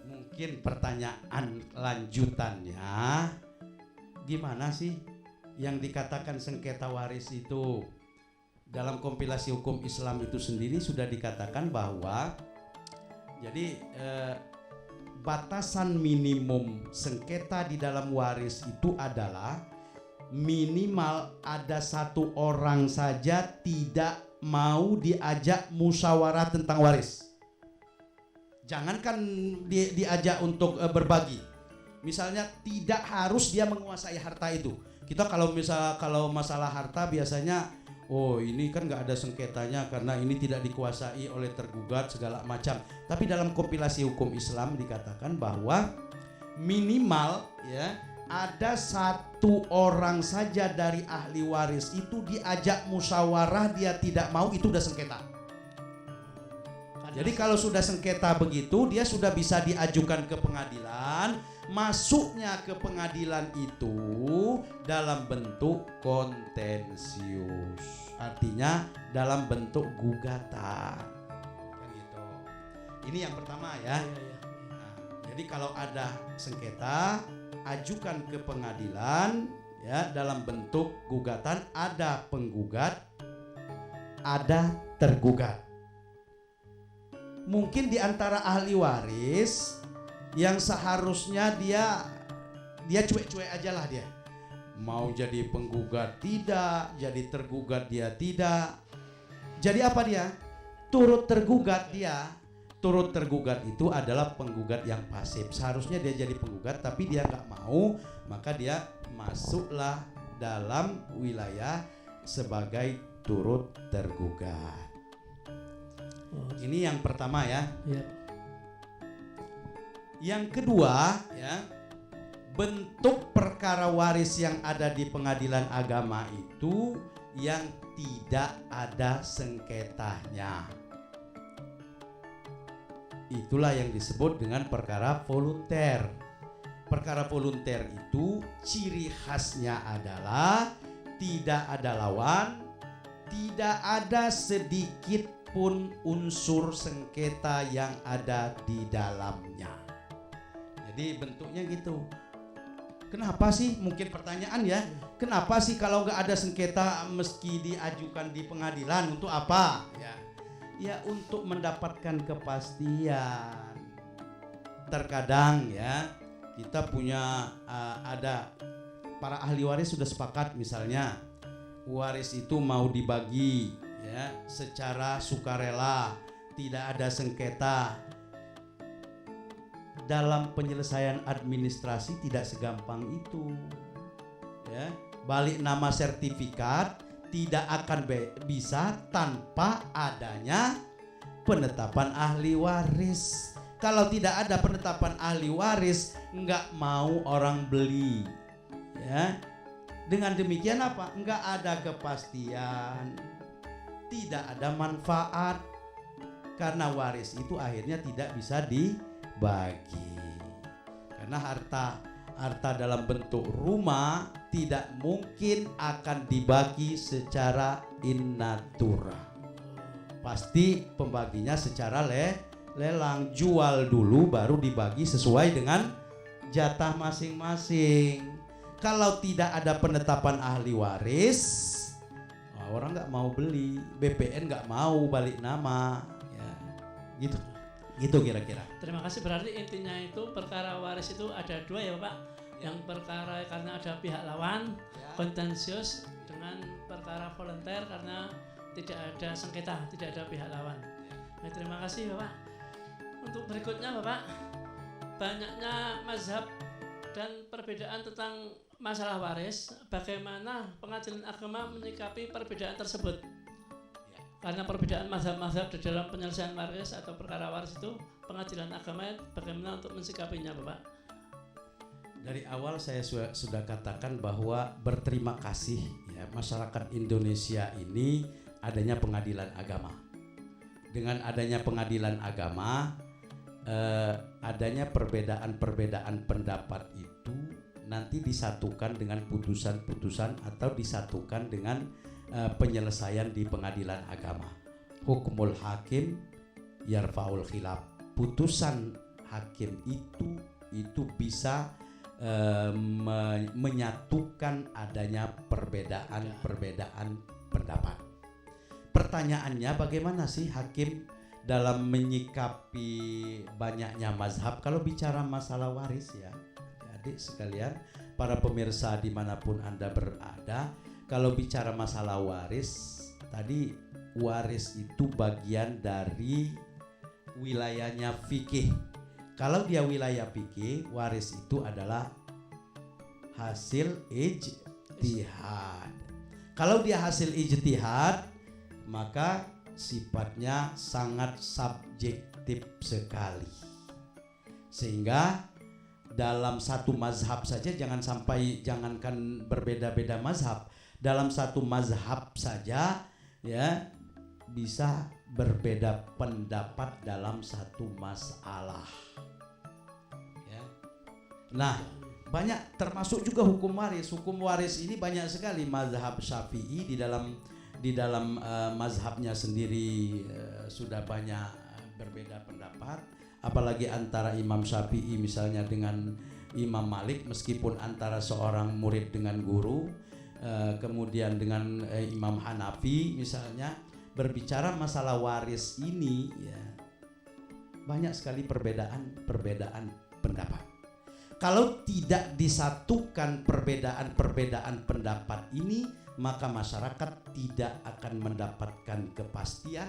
Mungkin pertanyaan lanjutannya, gimana sih yang dikatakan sengketa waris itu? Dalam kompilasi hukum Islam itu sendiri sudah dikatakan bahwa jadi batasan minimum sengketa di dalam waris itu adalah minimal ada satu orang saja tidak mau diajak musyawarah tentang waris. Jangankan diajak untuk berbagi. Misalnya tidak harus dia menguasai harta itu. Kita kalau masalah harta biasanya oh ini kan nggak ada sengketanya karena ini tidak dikuasai oleh tergugat segala macam. Tapi dalam kompilasi hukum Islam dikatakan bahwa minimal ya ada satu orang saja dari ahli waris itu diajak musyawarah dia tidak mau, itu udah sengketa. Jadi kalau sudah sengketa begitu dia sudah bisa diajukan ke pengadilan. Masuknya ke pengadilan itu dalam bentuk kontensius, artinya dalam bentuk gugatan. Kan gitu. Ini yang pertama ya. Nah, jadi kalau ada sengketa ajukan ke pengadilan ya dalam bentuk gugatan, ada penggugat, ada tergugat. Mungkin di antara ahli waris yang seharusnya dia cuek-cuek aja lah, dia mau jadi penggugat tidak, jadi tergugat dia tidak. Jadi apa dia? Turut tergugat dia. Turut tergugat itu adalah penggugat yang pasif. Seharusnya dia jadi penggugat tapi dia nggak mau, maka dia masuklah dalam wilayah sebagai turut tergugat. Ini yang pertama ya. Yang kedua ya, bentuk perkara waris yang ada di pengadilan agama itu yang tidak ada sengketanya. Itulah yang disebut dengan perkara volunter. Perkara volunter itu ciri khasnya adalah tidak ada lawan, tidak ada sedikit pun unsur sengketa yang ada di dalamnya. Jadi bentuknya gitu. Kenapa sih? Mungkin pertanyaan ya. Kenapa sih kalau nggak ada sengketa meski diajukan di pengadilan? Untuk apa? Ya untuk mendapatkan kepastian. Terkadang ya kita punya ada para ahli waris sudah sepakat, misalnya waris itu mau dibagi ya secara sukarela, tidak ada sengketa. Dalam penyelesaian administrasi tidak segampang itu ya. Balik nama sertifikat tidak akan bisa tanpa adanya penetapan ahli waris. Kalau tidak ada penetapan ahli waris, nggak mau orang beli ya. Dengan demikian apa? Nggak ada kepastian, tidak ada manfaat, karena waris itu akhirnya tidak bisa dibagi. Karena harta dalam bentuk rumah tidak mungkin akan dibagi secara in natura. Pasti pembaginya secara lelang, jual dulu baru dibagi sesuai dengan jatah masing-masing. Kalau tidak ada penetapan ahli waris, orang nggak mau beli, BPN nggak mau balik nama, ya gitu kira-kira. Terima kasih. Berarti intinya itu perkara waris itu ada dua ya Bapak. Yang perkara karena ada pihak lawan, kontensius, dengan perkara volunter karena tidak ada sengketa, tidak ada pihak lawan. Nah, terima kasih Bapak. Untuk berikutnya Bapak, banyaknya mazhab dan perbedaan tentang masalah waris, bagaimana pengadilan agama menyikapi perbedaan tersebut? Karena perbedaan mazhab-mazhab di dalam penyelesaian waris atau perkara waris itu, pengadilan agama bagaimana untuk mensikapinya Bapak? Dari awal saya sudah katakan bahwa berterima kasih ya masyarakat Indonesia ini adanya pengadilan agama. Dengan adanya pengadilan agama, adanya perbedaan-perbedaan pendapat itu nanti disatukan dengan putusan-putusan atau disatukan dengan penyelesaian di pengadilan agama. Hukmul hakim yarfaul khilaf. Putusan hakim itu bisa menyatukan adanya perbedaan pendapat. Pertanyaannya, bagaimana sih hakim dalam menyikapi banyaknya mazhab kalau bicara masalah waris ya? Adik sekalian, para pemirsa dimanapun Anda berada, kalau bicara masalah waris, tadi waris itu bagian dari wilayahnya fikih. Kalau dia wilayah fikih, waris itu adalah hasil ijtihad. Kalau dia hasil ijtihad, maka sifatnya sangat subjektif sekali. Sehingga dalam satu mazhab saja, jangankan berbeda-beda mazhab, dalam satu mazhab saja ya bisa berbeda pendapat dalam satu masalah. Ya. Nah, banyak termasuk juga hukum waris. Hukum waris ini banyak sekali. Mazhab Syafi'i di dalam mazhabnya sendiri sudah banyak berbeda pendapat. Apalagi antara Imam Syafi'i misalnya dengan Imam Malik, meskipun antara seorang murid dengan guru, kemudian dengan Imam Hanafi misalnya, berbicara masalah waris ini ya banyak sekali perbedaan pendapat. Kalau tidak disatukan perbedaan pendapat ini, maka masyarakat tidak akan mendapatkan kepastian,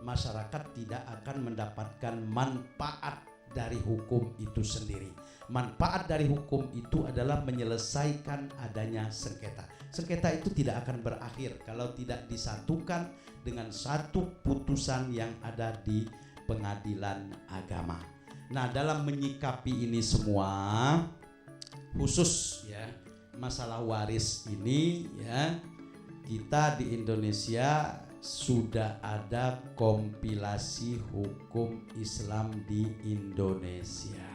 masyarakat tidak akan mendapatkan manfaat dari hukum itu sendiri. Manfaat dari hukum itu adalah menyelesaikan adanya sengketa. Sengketa itu tidak akan berakhir kalau tidak disatukan dengan satu putusan yang ada di pengadilan agama. Nah, dalam menyikapi ini semua, khusus ya masalah waris ini ya, kita di Indonesia sudah ada kompilasi hukum Islam di Indonesia.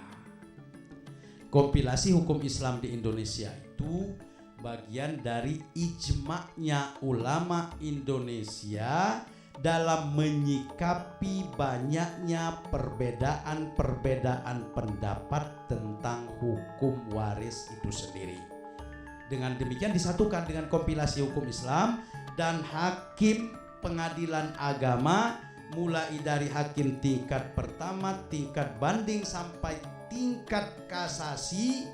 Kompilasi hukum Islam di Indonesia itu bagian dari ijma'nya ulama Indonesia dalam menyikapi banyaknya perbedaan pendapat tentang hukum waris itu sendiri. Dengan demikian disatukan dengan kompilasi hukum Islam, dan hakim pengadilan agama mulai dari hakim tingkat pertama, tingkat banding sampai tingkat kasasi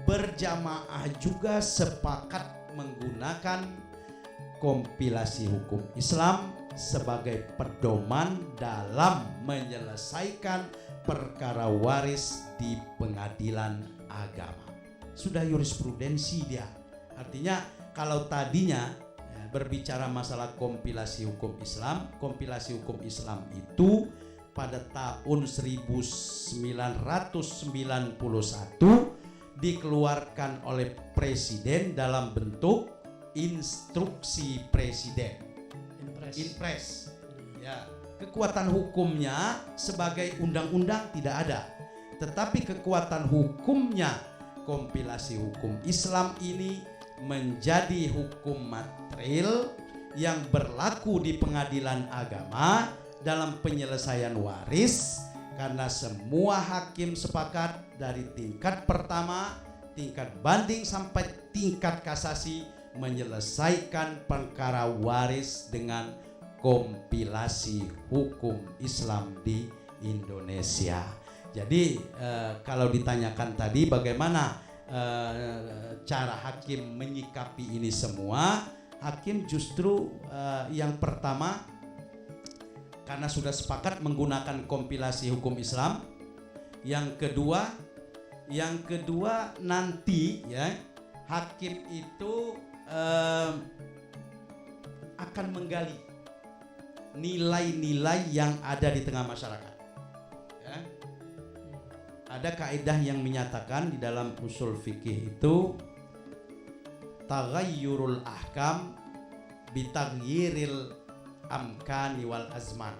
berjamaah juga sepakat menggunakan kompilasi hukum Islam sebagai pedoman dalam menyelesaikan perkara waris di pengadilan agama. Sudah jurisprudensi dia. Artinya kalau tadinya ya, berbicara masalah kompilasi hukum Islam itu pada tahun 1991 dikeluarkan oleh presiden dalam bentuk instruksi presiden. Impres. Ya, kekuatan hukumnya sebagai undang-undang tidak ada, tetapi kekuatan hukumnya kompilasi hukum Islam ini menjadi hukum material yang berlaku di pengadilan agama dalam penyelesaian waris, karena semua hakim sepakat dari tingkat pertama, tingkat banding sampai tingkat kasasi menyelesaikan perkara waris dengan kompilasi hukum Islam di Indonesia. Jadi kalau ditanyakan tadi bagaimana cara hakim menyikapi ini semua, hakim justru yang pertama, karena sudah sepakat menggunakan kompilasi hukum Islam. Yang kedua nanti ya hakim itu akan menggali nilai-nilai yang ada di tengah masyarakat. Ya. Ada kaidah yang menyatakan di dalam usul fikih itu taghayyurul ahkam bitaghyiril amkani wal azman.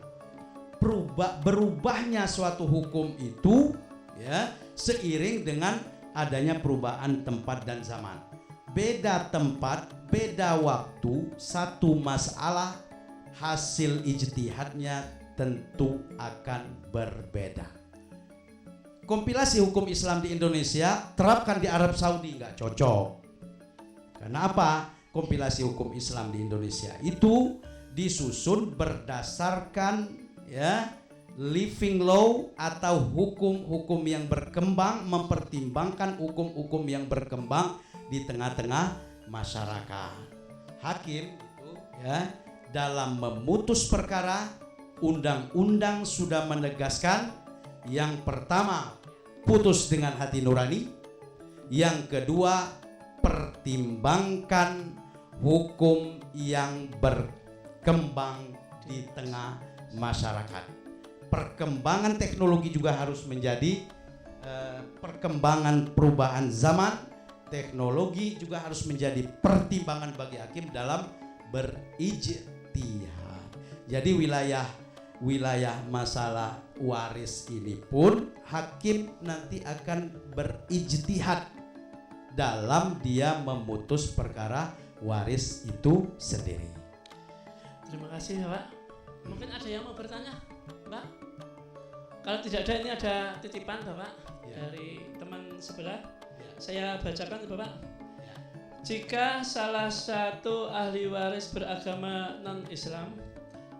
Berubahnya suatu hukum itu ya seiring dengan adanya perubahan tempat dan zaman. Beda tempat, beda waktu, satu masalah hasil ijtihadnya tentu akan berbeda. Kompilasi hukum Islam di Indonesia terapkan di Arab Saudi nggak cocok. Karena apa? Kompilasi hukum Islam di Indonesia itu disusun berdasarkan ya living law atau hukum-hukum yang berkembang, mempertimbangkan hukum-hukum yang berkembang di tengah-tengah masyarakat. Hakim itu ya dalam memutus perkara, undang-undang sudah menegaskan yang pertama putus dengan hati nurani, yang kedua pertimbangkan hukum yang berkembang di tengah masyarakat. Perkembangan teknologi juga harus menjadi perkembangan perubahan zaman. Teknologi juga harus menjadi pertimbangan bagi hakim dalam berijtihad. Jadi wilayah masalah waris ini pun hakim nanti akan berijtihad dalam dia memutus perkara waris itu sendiri. Terima kasih Pak. Mungkin ada yang mau bertanya, Mbak? Kalau tidak ada, ini ada titipan Bapak dari teman sebelah. Saya bacakan Bapak. Jika salah satu ahli waris beragama non-Islam,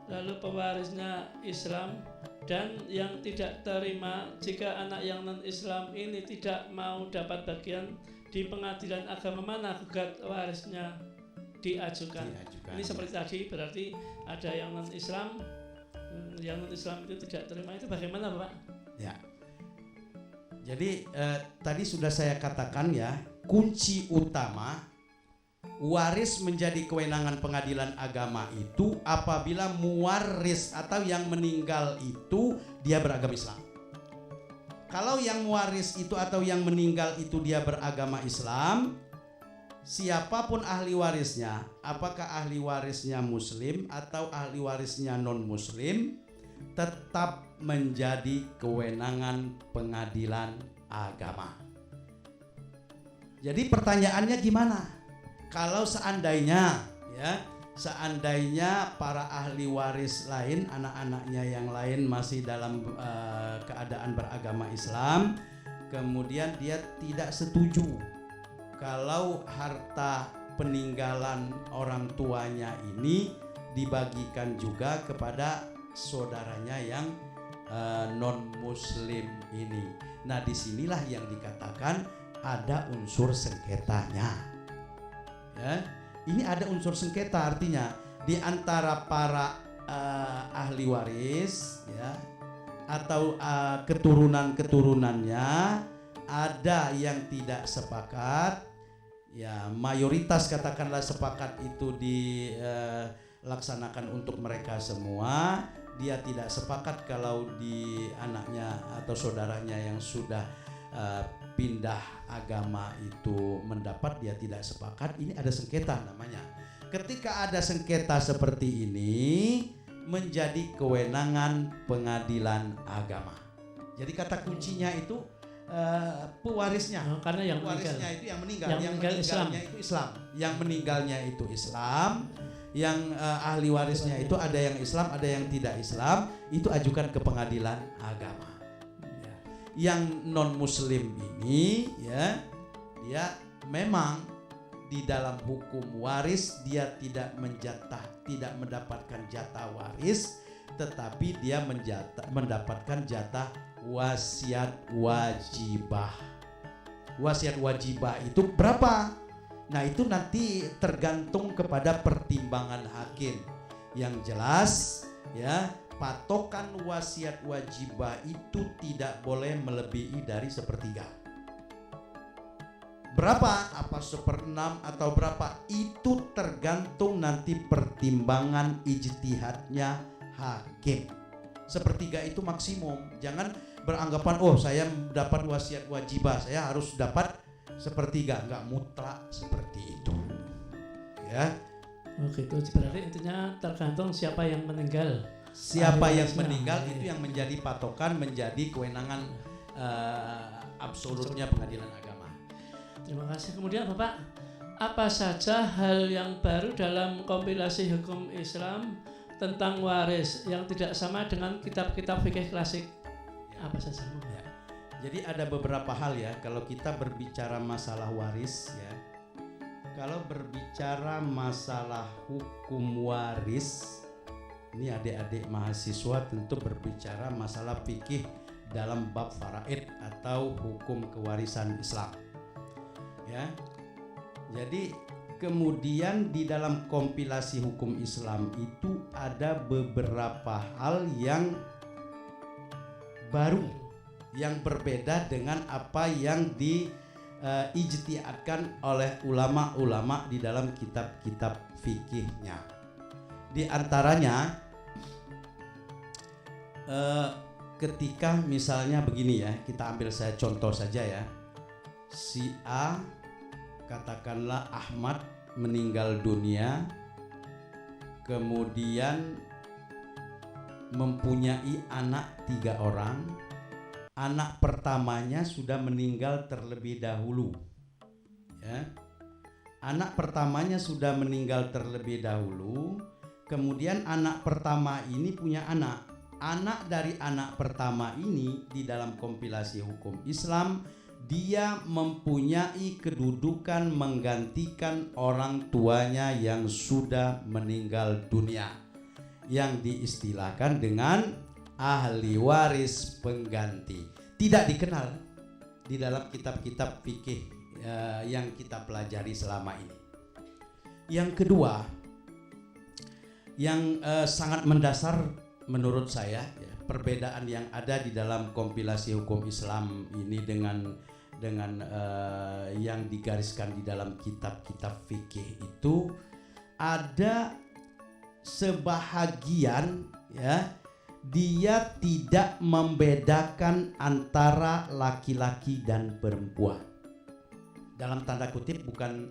lalu pewarisnya Islam, dan yang tidak terima jika anak yang non-Islam ini tidak mau dapat bagian di pengadilan agama mana gugat warisnya diajukan. Ini seperti tadi, berarti ada yang non-Islam, yang non-Islam itu tidak terima, itu bagaimana Bapak? Ya. Jadi tadi sudah saya katakan ya, kunci utama waris menjadi kewenangan pengadilan agama itu apabila muwaris atau yang meninggal itu dia beragama Islam. Kalau yang muwaris itu atau yang meninggal itu dia beragama Islam, siapapun ahli warisnya, apakah ahli warisnya muslim atau ahli warisnya non muslim, tetap menjadi kewenangan pengadilan agama. Jadi pertanyaannya gimana? Kalau seandainya para ahli waris lain, anak-anaknya yang lain masih dalam keadaan beragama Islam, kemudian dia tidak setuju kalau harta peninggalan orang tuanya ini dibagikan juga kepada saudaranya yang non muslim ini. Nah, disinilah yang dikatakan ada unsur sengketanya. Ya, ini ada unsur sengketa, artinya di antara para ahli waris ya atau keturunan-keturunannya ada yang tidak sepakat. Ya, mayoritas katakanlah sepakat itu dilaksanakan untuk mereka semua. Dia tidak sepakat kalau di anaknya atau saudaranya yang sudah pindah agama itu mendapat, dia tidak sepakat. Ini ada sengketa namanya. Ketika ada sengketa seperti ini, menjadi kewenangan pengadilan agama. Jadi kata kuncinya itu pewarisnya. Karena yang pewarisnya itu yang meninggal, yang meninggalnya itu Islam. Yang meninggalnya itu Islam. Yang ahli warisnya itu ada yang Islam, ada yang tidak Islam, itu ajukan ke pengadilan agama. Ya. Yang non muslim ini ya, dia memang di dalam hukum waris dia tidak mendapatkan jatah waris, tetapi dia mendapatkan jatah wasiat wajibah. Wasiat wajibah itu berapa? Nah, itu nanti tergantung kepada pertimbangan hakim. Yang jelas ya, patokan wasiat wajibah itu tidak boleh melebihi dari sepertiga. Berapa? Apa 1/6 atau berapa? Itu tergantung nanti pertimbangan ijtihadnya hakim. Sepertiga itu maksimum. Jangan beranggapan saya dapat wasiat wajibah, saya harus dapat sepertiga. Enggak mutlak seperti itu. Ya. Oke, itu berarti intinya tergantung siapa yang meninggal. Siapa yang meninggal itu yang menjadi patokan, menjadi kewenangan absolutnya pengadilan agama. Terima kasih. Kemudian Bapak, apa saja hal yang baru dalam kompilasi hukum Islam tentang waris yang tidak sama dengan kitab-kitab fikih klasik? Apa saja? Ya. Jadi ada beberapa hal ya kalau kita berbicara masalah waris ya. Kalau berbicara masalah hukum waris, ini adik-adik mahasiswa tentu berbicara masalah fikih dalam bab faraid atau hukum kewarisan Islam. Ya. Jadi kemudian di dalam kompilasi hukum Islam itu ada beberapa hal yang baru, yang berbeda dengan apa yang ijtihadkan oleh ulama-ulama di dalam kitab-kitab fikihnya. Di antaranya ketika misalnya begini ya, kita ambil saya contoh saja ya. Si A, katakanlah Ahmad, meninggal dunia, kemudian mempunyai anak 3 orang. Anak pertamanya sudah meninggal terlebih dahulu ya. Anak pertamanya sudah meninggal terlebih dahulu. Kemudian anak pertama ini punya anak. Anak dari anak pertama ini di dalam kompilasi hukum Islam, dia mempunyai kedudukan menggantikan orang tuanya yang sudah meninggal dunia, yang diistilahkan dengan ahli waris pengganti. Tidak dikenal di dalam kitab-kitab fikih yang kita pelajari selama ini. Yang kedua, yang sangat mendasar menurut saya ya, perbedaan yang ada di dalam kompilasi hukum Islam ini dengan yang digariskan di dalam kitab-kitab fikih itu, ada sebahagian ya, dia tidak membedakan antara laki-laki dan perempuan. Dalam tanda kutip bukan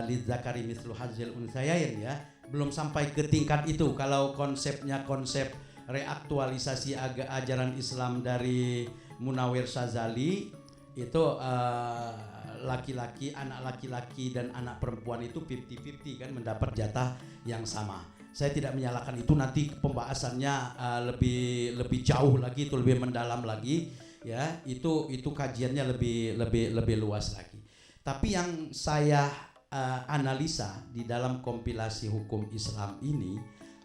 lidzakari mithlu hadzil unsayain ya, belum sampai ke tingkat itu. Kalau konsepnya konsep reaktualisasi ajaran Islam dari Munawir Syazali itu laki-laki, anak laki-laki dan anak perempuan itu 50-50 kan, mendapat jatah yang sama. Saya tidak menyalahkan itu, nanti pembahasannya lebih jauh lagi, itu lebih mendalam lagi ya, itu kajiannya lebih luas lagi. Tapi yang saya analisa di dalam kompilasi hukum Islam ini,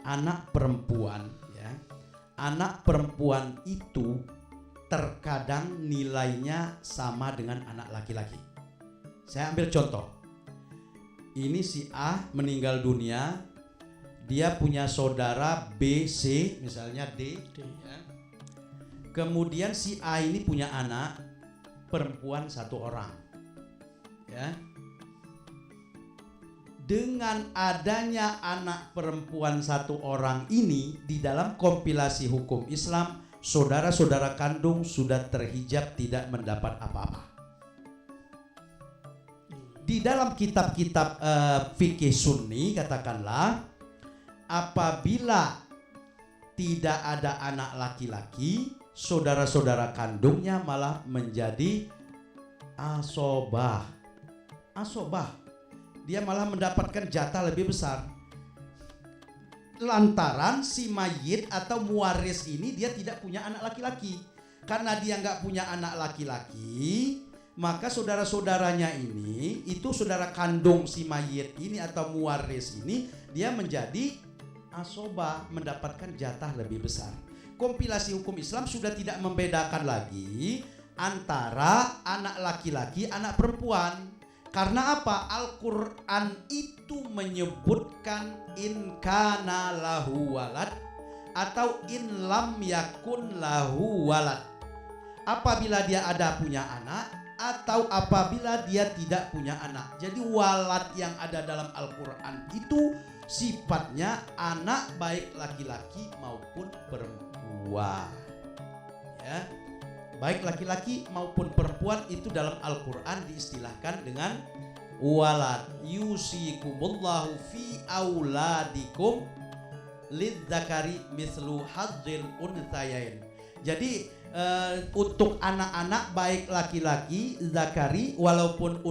anak perempuan ya, anak perempuan itu terkadang nilainya sama dengan anak laki-laki. Saya ambil contoh. Ini si A meninggal dunia, dia punya saudara B, C, misalnya D ya. Kemudian si A ini punya anak perempuan 1 orang ya. Dengan adanya anak perempuan 1 orang ini di dalam kompilasi hukum Islam, saudara-saudara kandung sudah terhijab, tidak mendapat apa-apa. Di dalam kitab-kitab fikih Sunni katakanlah, apabila tidak ada anak laki-laki, saudara-saudara kandungnya malah menjadi asobah. Dia malah mendapatkan jatah lebih besar. Lantaran si mayit atau muwaris ini dia tidak punya anak laki-laki. Karena dia nggak punya anak laki-laki, maka saudara-saudaranya ini, itu saudara kandung si mayit ini atau muwaris ini, dia menjadi asobah, mendapatkan jatah lebih besar. Kompilasi hukum Islam sudah tidak membedakan lagi antara anak laki-laki, anak perempuan. Karena apa? Al-Quran itu menyebutkan in kana lahu walad atau in lam yakun lahu walad. Apabila dia ada punya anak atau apabila dia tidak punya anak. Jadi walad yang ada dalam Al-Quran itu sifatnya anak, baik laki-laki maupun perempuan ya. Baik laki-laki maupun perempuan itu dalam Al-Quran diistilahkan dengan walad. Yusikumullahu fi auladikum lidzakari mislu hadzil unthayain. Jadi untuk anak-anak baik laki-laki zakari walaupun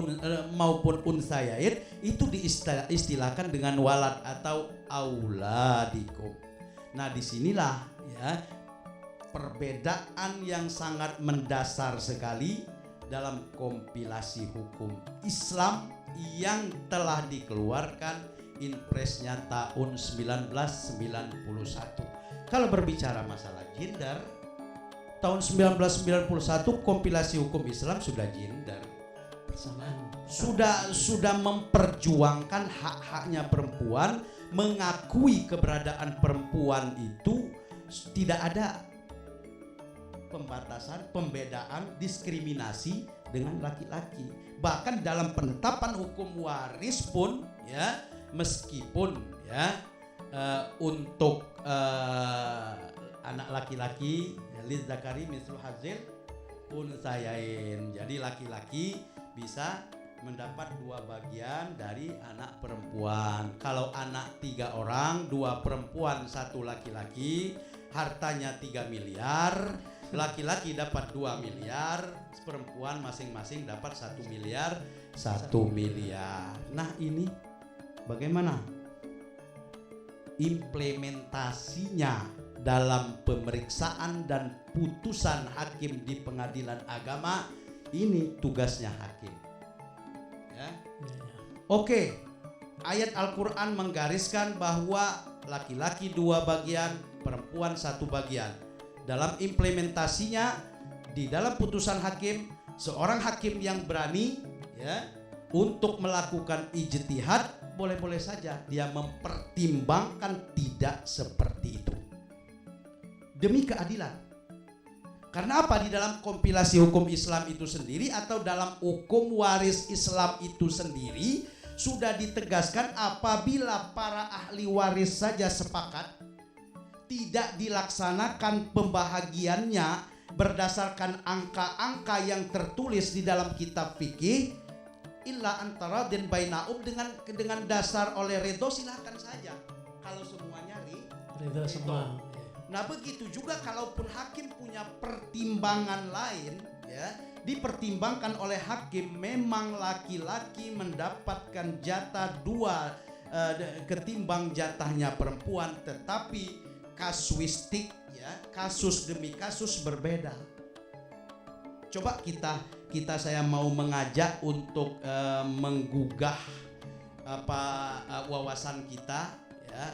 maupun unthayain itu diistilahkan dengan walad atau auladikum. Nah, disinilah ya perbedaan yang sangat mendasar sekali dalam kompilasi hukum Islam yang telah dikeluarkan Impresnya tahun 1991. Kalau berbicara masalah gender, tahun 1991 kompilasi hukum Islam sudah gender. Sudah memperjuangkan hak-haknya perempuan, mengakui keberadaan perempuan itu tidak ada pembatasan, pembedaan, diskriminasi dengan laki-laki. Bahkan dalam penetapan hukum waris pun ya, meskipun ya untuk anak laki-laki lidzakari mislu hadzil unsayain. Jadi laki-laki bisa mendapat 2 bagian dari anak perempuan. Kalau anak 3 orang, 2 perempuan 1 laki-laki, hartanya 3 miliar, laki-laki dapat 2 miliar, perempuan masing-masing dapat 1 miliar, 1 miliar. Nah ini bagaimana implementasinya dalam pemeriksaan dan putusan hakim di pengadilan agama? Ini tugasnya hakim. Ya. Oke, ayat Al-Quran menggariskan bahwa laki-laki 2 bagian, perempuan 1 bagian. Dalam implementasinya di dalam putusan hakim, seorang hakim yang berani ya untuk melakukan ijtihad, boleh-boleh saja dia mempertimbangkan tidak seperti itu demi keadilan. Karena apa? Di dalam kompilasi hukum Islam itu sendiri atau dalam hukum waris Islam itu sendiri sudah ditegaskan apabila para ahli waris saja sepakat tidak dilaksanakan pembahagiannya berdasarkan angka-angka yang tertulis di dalam kitab fikih, illa antara dan bainaum, dengan dasar oleh ridho, silahkan saja kalau semuanya ridho semua. Nah begitu juga kalaupun hakim punya pertimbangan lain ya, dipertimbangkan oleh hakim memang laki-laki mendapatkan jatah 2 ketimbang jatahnya perempuan, tetapi kasuistik ya, kasus demi kasus berbeda. Coba saya mau mengajak untuk menggugah wawasan kita ya,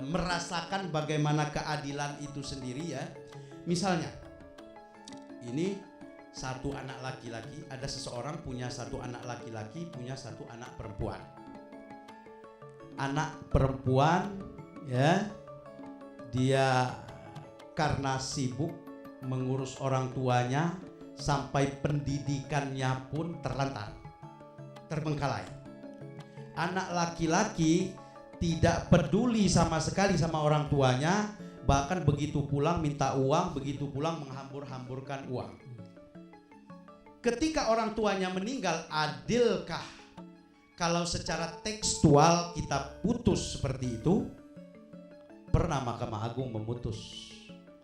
merasakan bagaimana keadilan itu sendiri ya. Misalnya ini 1 anak laki-laki, ada seseorang punya 1 anak laki-laki, punya 1 anak perempuan. Anak perempuan ya, dia karena sibuk mengurus orang tuanya sampai pendidikannya pun terlantar, terbengkalai. Anak laki-laki tidak peduli sama sekali sama orang tuanya, bahkan begitu pulang minta uang, begitu pulang menghambur-hamburkan uang. Ketika orang tuanya meninggal, adilkah kalau secara tekstual kita putus seperti itu? Pernah Mahkamah Agung memutus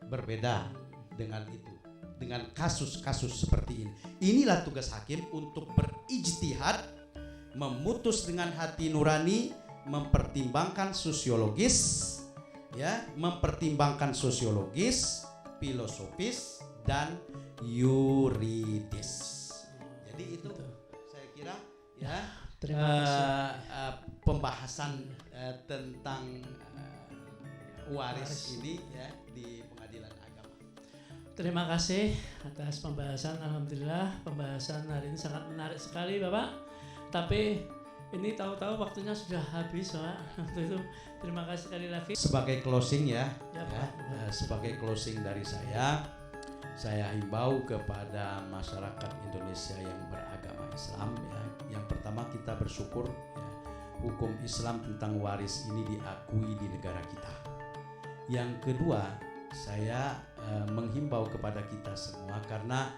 berbeda dengan itu, dengan kasus-kasus seperti ini. Inilah tugas hakim untuk berijtihad, memutus dengan hati nurani, mempertimbangkan sosiologis ya, mempertimbangkan sosiologis, filosofis dan yuridis. Jadi itu saya kira ya pembahasan tentang waris ini ya di pengadilan agama. Terima kasih atas pembahasan. Alhamdulillah pembahasan hari ini sangat menarik sekali Bapak. Tapi ini tahu-tahu waktunya sudah habis Pak. Itu terima kasih sekali lagi. Sebagai closing ya, Pak. Sebagai closing dari saya himbau kepada masyarakat Indonesia yang beragama Islam ya. Yang pertama kita bersyukur ya, hukum Islam tentang waris ini diakui di negara kita. Yang kedua, saya menghimbau kepada kita semua, karena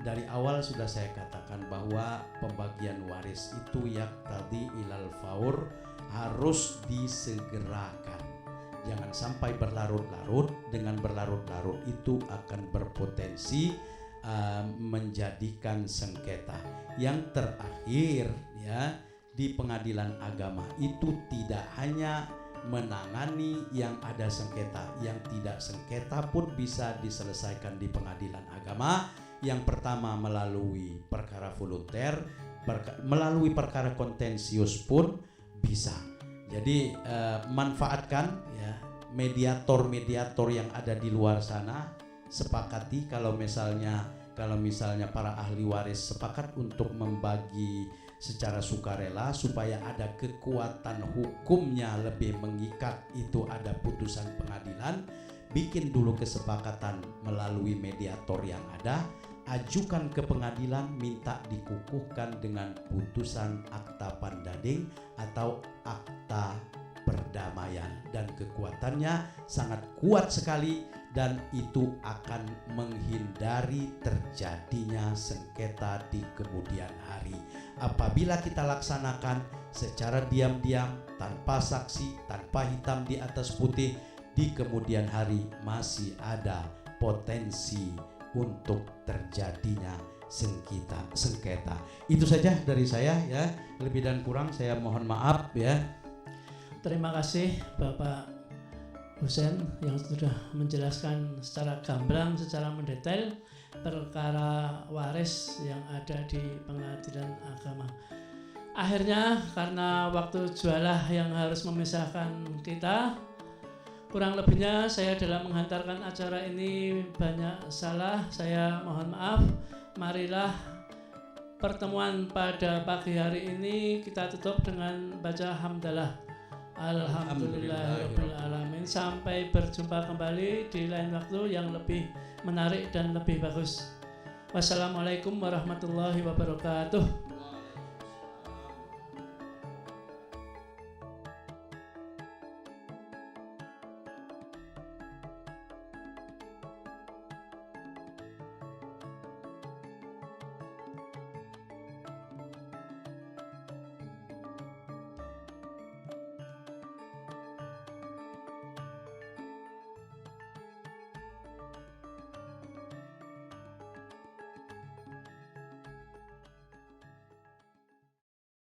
dari awal sudah saya katakan bahwa pembagian waris itu yaqtadi ilal faur, harus disegerakan. Jangan sampai berlarut-larut. Dengan berlarut-larut itu akan berpotensi menjadikan sengketa. Yang terakhir ya, di pengadilan agama itu tidak hanya menangani yang ada sengketa, yang tidak sengketa pun bisa diselesaikan di pengadilan agama. Yang pertama melalui perkara volunter, melalui perkara kontensius pun bisa. Jadi manfaatkan ya mediator-mediator yang ada di luar sana. Sepakati kalau misalnya para ahli waris sepakat untuk membagi secara sukarela supaya ada kekuatan hukumnya lebih mengikat, itu ada putusan pengadilan. bikin dulu kesepakatan melalui mediator yang ada, ajukan ke pengadilan, minta dikukuhkan dengan putusan akta pandading atau akta perdamaian, dan kekuatannya sangat kuat sekali, dan itu akan menghindari terjadinya sengketa di kemudian hari. Apabila kita laksanakan secara diam-diam, tanpa saksi, tanpa hitam di atas putih, di kemudian hari masih ada potensi untuk terjadinya sengketa. Itu saja dari saya ya. Lebih dan kurang saya mohon maaf ya. Terima kasih Bapak Husein yang sudah menjelaskan secara gamblang, secara mendetail perkara waris yang ada di pengadilan agama. Akhirnya karena waktu jualah yang harus memisahkan kita, kurang lebihnya saya dalam menghantarkan acara ini banyak salah, saya mohon maaf. Marilah pertemuan pada pagi hari ini kita tutup dengan baca hamdalah. Alhamdulillahirabbil alamin. Sampai berjumpa kembali di lain waktu yang lebih menarik dan lebih bagus. Wassalamualaikum warahmatullahi wabarakatuh.